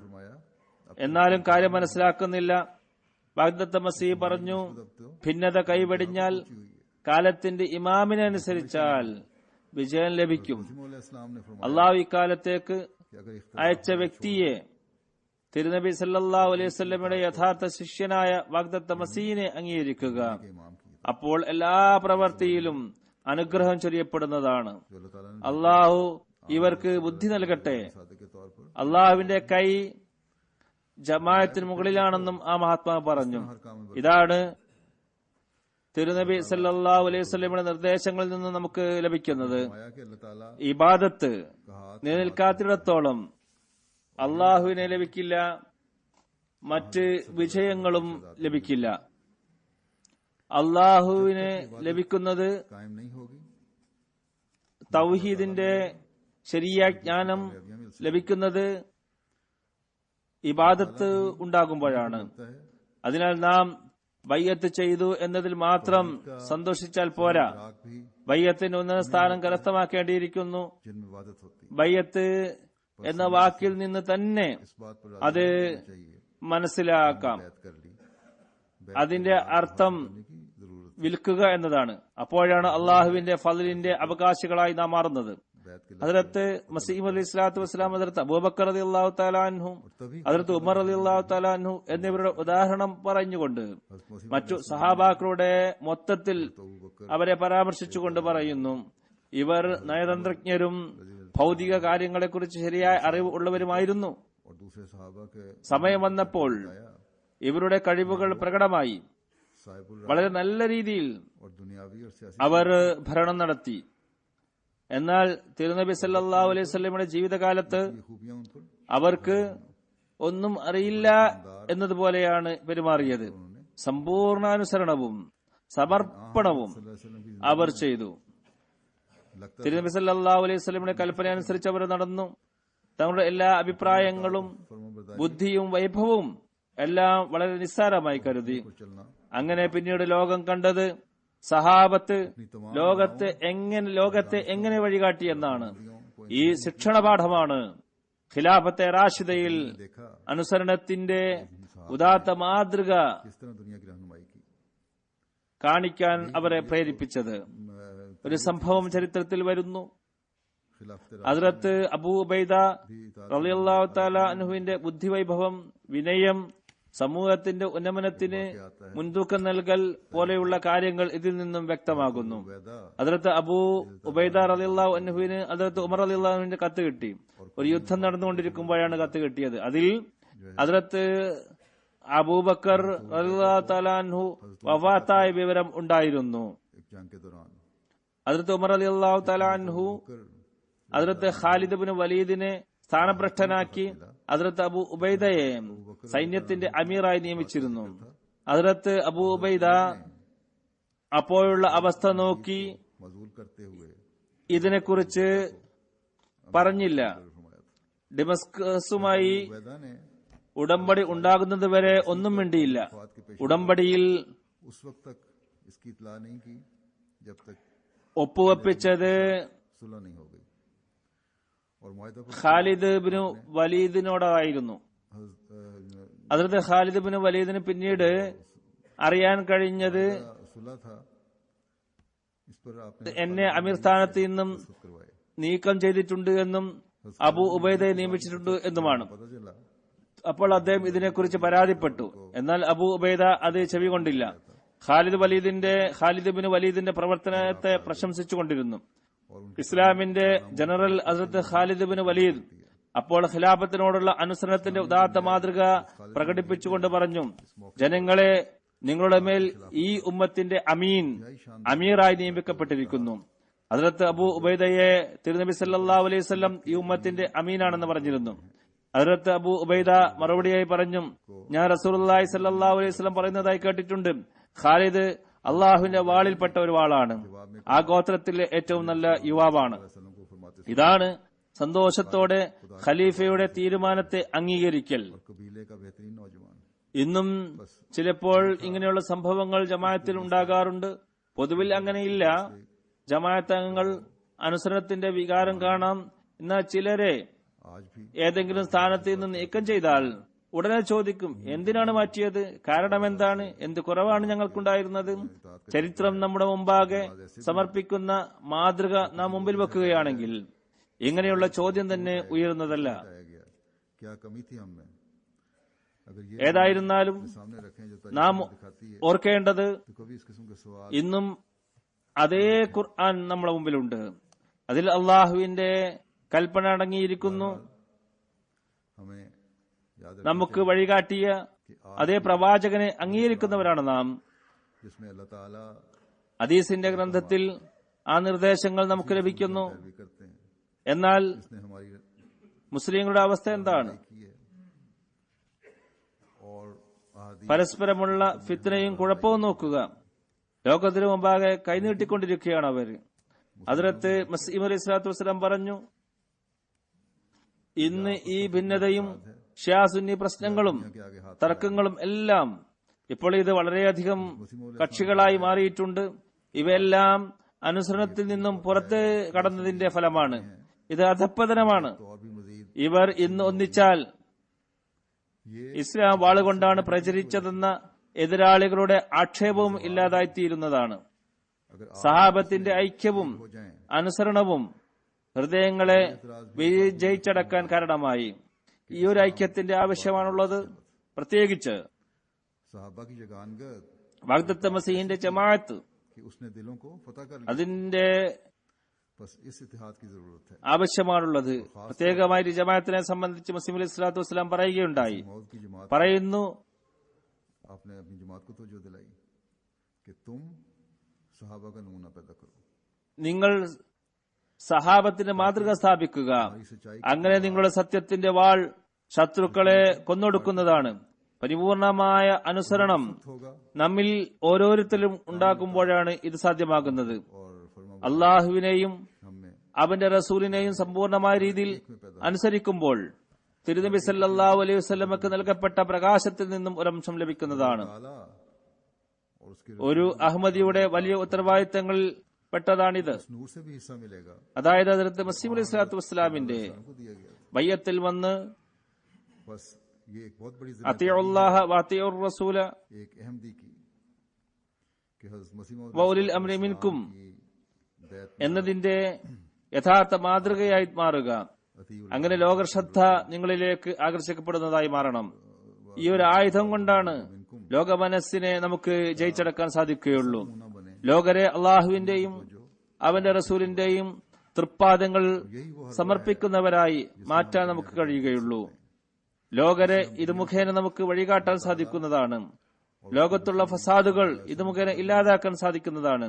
എന്നാലും കാര്യം മനസ്സിലാക്കുന്നില്ല. ബഗ്ദത്ത് മസീഹ് പറഞ്ഞു, ഭിന്നത കൈവെടിഞ്ഞാൽ കാലത്തിന്റെ ഇമാമിനെ അനുസരിച്ചാൽ വിജയം ലഭിക്കും. അള്ളാഹു ഇക്കാലത്തേക്ക് അയച്ച വ്യക്തിയെ, തിരുനബി സല്ലല്ലാഹു അലൈഹി വസല്ലമയുടെ യഥാർത്ഥ ശിഷ്യനായ ബഗ്ദത്ത് മസീഹിനെ അംഗീകരിക്കുക. അപ്പോൾ എല്ലാ പ്രവൃത്തിയിലും അനുഗ്രഹം ചൊരിയപ്പെടുന്നതാണ്. അള്ളാഹു ഇവർക്ക് ബുദ്ധി നൽകട്ടെ. അള്ളാഹുവിന്റെ കൈ ജമാഅത്തിന് മുകളിലാണെന്നും ആ മഹാത്മാവ് പറഞ്ഞു. ഇതാണ് തിരുനബി സല്ലല്ലാഹു അലൈഹി വസല്ലമയുടെ നിർദ്ദേശങ്ങളിൽ നിന്ന് നമുക്ക് ലഭിക്കുന്നത്. ഇബാദത്ത് നിലനിൽക്കാത്തിടത്തോളം അള്ളാഹുവിനെ ലഭിക്കില്ല, മറ്റ് വിജയങ്ങളും ലഭിക്കില്ല. അള്ളാഹുവിനെ ലഭിക്കുന്നത് തൗഹീദിന്റെ ശരിയായ ജ്ഞാനം ലഭിക്കുന്നത് ഇബാദത്ത് ഉണ്ടാകുമ്പോഴാണ്. അതിനാൽ നാം ബയ്യത്ത് ചെയ്തു എന്നതിൽ മാത്രം സന്തോഷിച്ചാൽ പോരാ, ബയ്യത്തിന് ഉന്നത സ്ഥാനം കരസ്ഥമാക്കേണ്ടിയിരിക്കുന്നു. ബയ്യത്ത് എന്ന വാക്കിൽ നിന്ന് തന്നെ അത് മനസ്സിലാക്കാം. അതിന്റെ അർത്ഥം വിൽക്കുക എന്നതാണ്. അപ്പോഴാണ് അള്ളാഹുവിന്റെ ഫളിന്റെ അവകാശികളായി നാം മാറുന്നത്. ഹദ്റത്ത് മസീഹ് അലൈഹി സ്വലാത്തു വസ്സലാം, ഹദ്റത്ത് അബൂബക്കർ റളിയല്ലാഹു തആല അൻഹു, ഹദ്റത്ത് ഉമർ റളിയല്ലാഹു തആല അൻഹു എന്നിവരുടെ ഉദാഹരണം പറഞ്ഞുകൊണ്ട് മറ്റു സഹാബാക്കളുടെ മൊത്തത്തിൽ അവരെ പരാമർശിച്ചുകൊണ്ട് പറയുന്നു, ഇവർ നയതന്ത്രജ്ഞരും ഭൗതിക കാര്യങ്ങളെക്കുറിച്ച് ശരിയായ അറിവ് ഉള്ളവരുമായിരുന്നു. സമയം വന്നപ്പോൾ ഇവരുടെ കഴിവുകൾ പ്രകടമായി. വളരെ നല്ല രീതിയിൽ അവർ ഭരണം നടത്തി. എന്നാൽ തിരുനബി സല്ലല്ലാഹു അലൈഹി വസല്ലമയുടെ ജീവിതകാലത്ത് അവർക്ക് ഒന്നും അറിയില്ല എന്നതുപോലെയാണ് പെരുമാറിയത്. സമ്പൂർണ്ണാനുസരണവും സമർപ്പണവും അവർ ചെയ്തു. തിരുനബി സല്ലല്ലാഹു അലൈഹി വസല്ലമയുടെ കൽപ്പന അനുസരിച്ച് അവർ നടന്നു. തങ്ങളുടെ എല്ലാ അഭിപ്രായങ്ങളും ബുദ്ധിയും വൈഭവവും എല്ലാം വളരെ നിസ്സാരമായി കരുതി. അങ്ങനെ പിന്നീട് ലോകം കണ്ടത് സഹാബത്ത് ലോകത്തെ എങ്ങനെ വഴികാട്ടി എന്നാണ്. ഈ ശിക്ഷണ പാഠമാണ് ഖിലാഫത്തെ റാഷിദയിൽ അനുസരണത്തിന്റെ ഉദാത്ത മാതൃക കാണിക്കാൻ അവരെ പ്രേരിപ്പിച്ചത്. ഒരു സംഭവം ചരിത്രത്തിൽ വരുന്നു. ഹദ്റത്ത് അബൂ ഉബൈദ റളിയല്ലാഹു തആല അൻഹുവിന്റെ ബുദ്ധിവൈഭവം, വിനയം, സമൂഹത്തിന്റെ ഉന്നമനത്തിന് മുൻതൂക്കം നൽകൽ പോലെയുള്ള കാര്യങ്ങൾ ഇതിൽ നിന്നും വ്യക്തമാകുന്നു. ഹദ്റത്ത് അബൂ ഉബൈദ റളിയല്ലാഹു അൻഹുവിന് ഹദ്റത്ത് ഉമർ റളിയല്ലാഹു അൻഹുവിന്റെ കത്ത് കിട്ടി. ഒരു യുദ്ധം നടന്നുകൊണ്ടിരിക്കുമ്പോഴാണ് കത്ത് കിട്ടിയത്. അതിൽ ഹദ്റത്ത് അബൂബക്കർ റളിയല്ലാഹു തആല അൻഹു വഫാത്തായ വിവരം ഉണ്ടായിരുന്നു. ഹദ്റത്ത് ഉമർ റളിയല്ലാഹു തആല അൻഹു ഹദ്റത്ത് ഖാലിദ് ഇബ്നു വലീദിനെ സ്ഥാനഭ്രഷ്ടനാക്കി ഹദ്റത്ത് അബൂ ഉബൈദയെ സൈന്യത്തിന്റെ അമീറായി നിയമിച്ചിരുന്നു. ഹദ്റത്ത് അബൂ ഉബൈദ അപ്പോഴുള്ള അവസ്ഥ നോക്കി ഇതിനെക്കുറിച്ച് പറഞ്ഞില്ല. ഡെമസ്കസുമായി ഉടമ്പടി ഉണ്ടാകുന്നത് വരെ ഒന്നും മിണ്ടിയില്ല. ഉടമ്പടിയിൽ ഒപ്പുവെപ്പിച്ചത് और मुआहिदा को ഖാലിദ് ബിനു വലീദിനോടായിരുന്നു. ഹദ്റത്ത് ഖാലിദ് ബിനു വലീദിന് പിന്നീട് അറിയാൻ കഴിഞ്ഞത് सुलह था, इस पर आपने എന്നെ അമീർ സ്ഥാനത്ത് നിന്നും करवाए। നീക്കം ചെയ്തിട്ടുണ്ട് എന്നും അബൂ ഉബൈദയെ നിയമിച്ചിട്ടുണ്ട് എന്നുമാണ്. पता चला അപ്പോൾ അദ്ദേഹം ഇതിനെക്കുറിച്ച് പരാതിപ്പെട്ടു. എന്നാൽ അബൂ ഉബൈദ അത് ചെവി കൊണ്ടില്ല. ഖാലിദ് ബിൻ വലീദിന്റെ പ്രവർത്തനത്തെ പ്രശംസിച്ചുകൊണ്ടിരുന്നു. ഇസ്ലാമിന്റെ ജനറൽ ഹസ്രത്ത് ഖാലിദ് ബിൻ വലീദ് അപ്പോൾ ഖിലാഫത്തിനോടുള്ള അനുസരണത്തിന്റെ ഉദാത്ത മാതൃക പ്രകടിപ്പിച്ചുകൊണ്ട് പറഞ്ഞു, ജനങ്ങളെ, നിങ്ങളുടെ മേൽ ഈ ഉമ്മത്തിന്റെ അമീറായി നിയമിക്കപ്പെട്ടിരിക്കുന്നു. ഹസ്രത്ത് അബൂ ഉബൈദയെ തിരുനബി സല്ലല്ലാഹു അലൈഹി വസല്ലം ഈ ഉമ്മത്തിന്റെ അമീനാണെന്ന് പറഞ്ഞിരുന്നു. ഹസ്രത്ത് അബൂ ഉബൈദ മറുപടിയായി പറഞ്ഞു, ഞാൻ റസൂലുള്ളാഹി സല്ലല്ലാഹു അലൈഹി വസല്ലം പറയുന്നതായി കേട്ടിട്ടുണ്ട്, ഖാലിദ് അള്ളാഹുവിന്റെ വാളിൽപ്പെട്ട ഒരു വാളാണ്, ആ ഗോത്രത്തിലെ ഏറ്റവും നല്ല യുവാവാണ്. ഇതാണ് സന്തോഷത്തോടെ ഖലീഫയുടെ തീരുമാനത്തെ അംഗീകരിക്കൽ. कबीले का बेहतरीन नौजवान ഇന്നും ചിലപ്പോൾ ഇങ്ങനെയുള്ള സംഭവങ്ങൾ ജമാഅത്തിൽ ഉണ്ടാകാറുണ്ട്. പൊതുവിൽ അങ്ങനെയില്ല. ജമാഅത്ത് അംഗങ്ങൾ അനുസരണത്തിന്റെ വികാരം കാണാം. എന്നാൽ ചിലരെ आज भी ഏതെങ്കിലും സ്ഥാനത്ത് നിന്ന് നീക്കം ചെയ്താൽ ഉടനെ ചോദിക്കും, എന്തിനാണ് മാറ്റിയത്, കാരണം എന്താണ്, എന്ത് കുറവാണ് ഞങ്ങൾക്കുണ്ടായിരുന്നത്. ചരിത്രം നമ്മുടെ മുമ്പാകെ സമർപ്പിക്കുന്ന മാതൃക നാം മുമ്പിൽ വെക്കുകയാണെങ്കിൽ ഇങ്ങനെയുള്ള ചോദ്യം തന്നെ ഉയരുന്നതല്ല. बताया गया क्या कमी थी हम में, अगर ये ഏതായിരുന്നാലും सामने रखें जो നാം दिखाती है ഓർക്കേണ്ടത് तो कभी इस किस्म के सवाल ഇന്നും അതേ ഖുർആൻ നമ്മുടെ മുമ്പിലുണ്ട്. അതിൽ അള്ളാഹുവിന്റെ കൽപ്പന അടങ്ങിയിരിക്കുന്നു. हमें याद നമുക്ക് വഴികാട്ടിയ അതേ പ്രവാചകനെ അംഗീകരിക്കുന്നവരാണ് നാം. जिसमें अल्लाह ताला ഹദീസിന്റെ ഗ്രന്ഥത്തിൽ ആ നിർദ്ദേശങ്ങൾ നമുക്ക് ലഭിക്കുന്നു. भी करते हैं, എന്നാൽ इसने हमारी മുസ്ലിങ്ങളുടെ അവസ്ഥ എന്താണ്? की है और आदि പരസ്പരമുള്ള ഫിത്നയും കുഴപ്പവും നോക്കുക. ലോകത്തിനു മുമ്പാകെ കൈനീട്ടിക്കൊണ്ടിരിക്കുകയാണ് അവർ. ഹദ്റത്ത് മസീഹ് അലൈഹി സ്വലാത്തു വസ്സലാം പറഞ്ഞു, ഇന്ന് ഈ ഭിന്നതയും ഷിയാസുന്നി പ്രശ്നങ്ങളും के आगे हाथ തർക്കങ്ങളും എല്ലാം ഇപ്പോൾ ഇത് വളരെയധികം കക്ഷികളായി മാറിയിട്ടുണ്ട്. ഇവയെല്ലാം അനുസരണത്തിൽ നിന്നും പുറത്ത് കടന്നതിന്റെ ഫലമാണ്. ഇത് അധപ്പതനമാണ്. तो और भी मजीद ഇവർ ഇന്ന് ഒന്നിച്ചാൽ ये ഇസ്ലാം വാളുകൊണ്ടാണ് പ്രചരിച്ചതെന്ന എതിരാളികളുടെ ആക്ഷേപവും ഇല്ലാതായിത്തീരുന്നതാണ്. अगर आप സഹാബത്തിന്റെ ഐക്യവും हो जाएं അനുസരണവും ഹൃദയങ്ങളെ വിജയിച്ചടക്കാൻ കാരണമായി. ഈ ഒരു ഐക്യത്തിന്റെ ആവശ്യമാണുള്ളത്. പ്രത്യേകിച്ച് सहाबा की जगानगत വാഗ്ദത്ത മസീഹിന്റെ ജമാഅത്ത്, कि उसने दिलों को फतह कर लिया, അതിന്റെ बस इस इतिहाद की जरूरत है। ആവശ്യമാണുള്ളത്. പ്രത്യേകമായി ഈ ജമാഅത്തിനെ സംബന്ധിച്ച് മസീഹ് അലൈഹി സ്വലാത്തു വസ്സലാം പറയുകയുണ്ടായി. मौत की जमात പറയുന്നു, आपने अपनी जमात को तवज्जो दिलाई कि तुम सहाबा का नमूना पैदा करो, നിങ്ങൾ സഹാബത്തിന്റെ മാതൃക സ്ഥാപിക്കുക. हमारी सच्चाई അങ്ങനെ നിങ്ങളുടെ സത്യത്തിന്റെ വാൾ ശത്രുക്കളെ കൊന്നൊടുക്കുന്നതാണ്. പരിപൂർണമായ അനുസരണം होगा നമ്മിൽ ഓരോരുത്തരും ഉണ്ടാക്കുമ്പോഴാണ് ഇത് സാധ്യമാകുന്നത്. और फरमा അള്ളാഹുവിനെയും हमें അവന്റെ റസൂലിനെയും സമ്പൂർണമായ രീതിയിൽ അനുസരിക്കുമ്പോൾ തിരുനബി സല്ലല്ലാഹു അലൈഹി വസല്ലമക്ക് നൽകപ്പെട്ട പ്രകാശത്തിൽ നിന്നും ഒരംശം ലഭിക്കുന്നതാണ്. ताला और उसके ഒരു അഹമ്മദിയുടെ വലിയ ഉത്തരവാദിത്തങ്ങളിൽ പെട്ടതാണിത്. नूर से भी हिस्सा मिलेगा, അതായത് ഹദ്റത്ത് മസീഹ് അലൈഹി സ്വലാത്തു വസ്സലാമിന്റെ हमको दिया गया। ബയ്യത്തിൽ വന്ന് बस ये एक बहुत बड़ी അത്തിഉല്ലാഹ വഅത്തിഉർ റസൂല एक अहमदी की कि हज़रत मसीह मौद വഉലിൽ അംരി മിൻകും की बैत എന്നതിന്റെ യഥാർത്ഥ മാതൃകയായി മാറുക. अतीउल അങ്ങനെ ലോകശ്രദ്ധ നിങ്ങളിലേക്ക് ആകർഷിക്കപ്പെടുന്നതായി മാറണം. ഈ ഒരു ആയുധം കൊണ്ടാണ് ലോകമനസ്സിനെ നമുക്ക് ജയിച്ചടക്കാൻ സാധിക്കുകയുള്ളൂ. न बने, ലോകരെ അള്ളാഹുവിന്റെയും അവന്റെ റസൂലിന്റെയും തൃപ്പാദങ്ങൾ സമർപ്പിക്കുന്നവരായി മാറ്റാൻ നമുക്ക് കഴിയുകയുള്ളൂ. ലോകരെ ഇത് മുഖേന നമുക്ക് വഴികാട്ടാൻ സാധിക്കുന്നതാണ്. ലോകത്തുള്ള ഫസാദുകൾ ഇത് മുഖേന ഇല്ലാതാക്കാൻ സാധിക്കുന്നതാണ്.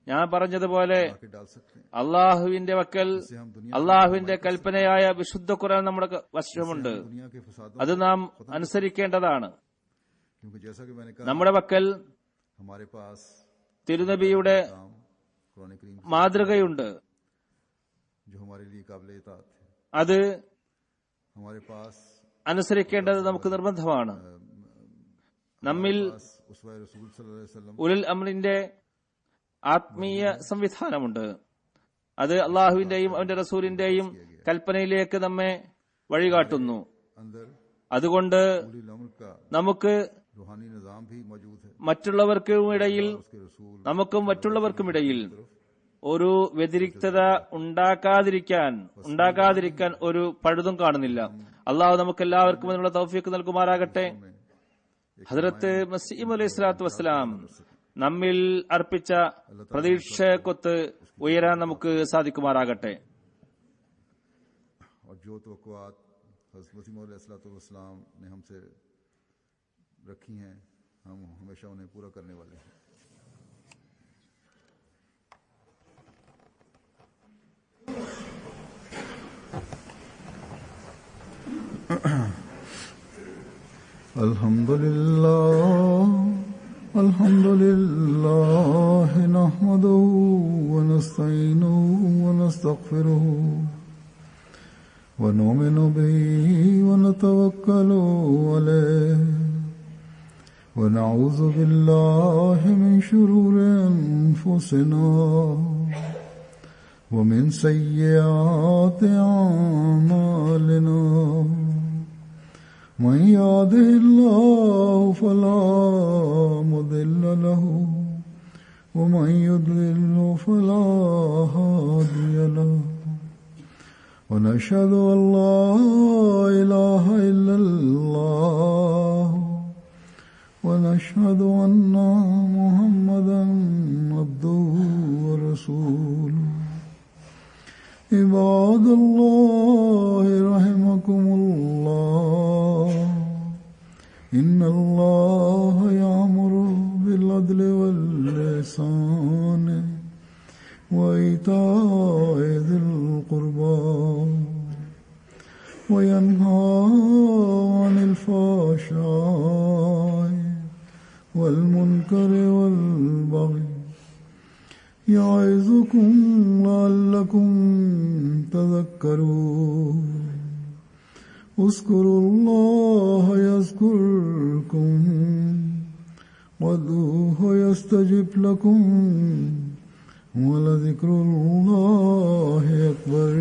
ഞാൻ പറഞ്ഞതുപോലെ के डाल सकते हैं, അള്ളാഹുവിന്റെ വക്കൽ जिससे हम दुनिया അള്ളാഹുവിന്റെ കൽപ്പനയായ വിശുദ്ധ ഖുർആൻ നമ്മുടെ വശമുണ്ട്. दुनिया के फसादों, അത് നാം അനുസരിക്കേണ്ടതാണ്. क्योंकि जैसा कि मैंने कहा, നമ്മുടെ പക്കൽ हमारे पास തിരുനബിയുടെ काम कुरान करीम മാതൃകയുണ്ട്. जो हमारे लिए काबिल इताअत है, അത് हमारे पास അനുസരിക്കേണ്ടത് നമുക്ക് നിർബന്ധമാണ്. നമ്മിൽ उसवा रसूल सल्लल्लाहु अलैहि वसल्लम ഉലുൽ അംറിന്റെ ആത്മീയ സംവിധാനമുണ്ട്. അത് അള്ളാഹുവിന്റെയും അവന്റെ റസൂലിന്റെയും കൽപ്പനയിലേക്ക് നമ്മെ വഴികാട്ടുന്നു. अंदर അതുകൊണ്ട് पूरी अमल का നമുക്ക് रूहानी निजाम भी मौजूद है. മറ്റുള്ളവർക്കുമിടയിൽ उसके रसूल നമുക്കും മറ്റുള്ളവർക്കുമിടയിൽ ഒരു വ്യതിരിക്തത ഉണ്ടാകാതിരിക്കാൻ ഒരു പഴുതും കാണുന്നില്ല. അള്ളാഹു നമുക്ക് എല്ലാവർക്കും അതിനുള്ള തൗഫീഖ് നൽകുമാറാകട്ടെ. ഹദ്റത്ത് മസീഹ് അലൈഹി സ്വലാത്തു വസ്സലാം നമ്മിൽ അർപ്പിച്ച പ്രതീക്ഷക്കൊത്ത് ഉയരാൻ നമുക്ക് സാധിക്കുമാറാകട്ടെ. और जो तवक्कुआत हज़रत मसीह मौद अलैहिस्सलाम ने हमसे रखी हैं, हम हमेशा उन्हें पूरा करने वाले हैं. अल्हम्दुलिल्लाह नहमदुहु व नस्तईनुहु व नस्तगफिरुहु व नुमिनु बिही व नतवक्कलु अलैहि व नऊज़ु बिल्लाहि मिन शुरूरि अनफुसिना व मिन सय्यिआति अअमालिना. من يهده الله فلا مضل له ومن يضلل فلا هادي له. ونشهد أن لا إله إلا الله ونشهد أن محمدا عبده ورسوله. عباد الله رحمكم الله إن الله يأمر بالعدل والإحسان وإيتاء ذي القربى وينهى عن الفحشاء والمنكر والبغي يعظكم لعلكم تذكرون. اذكروا الله يذكركم وادعوه يستجب لكم ولذكر الله أكبر.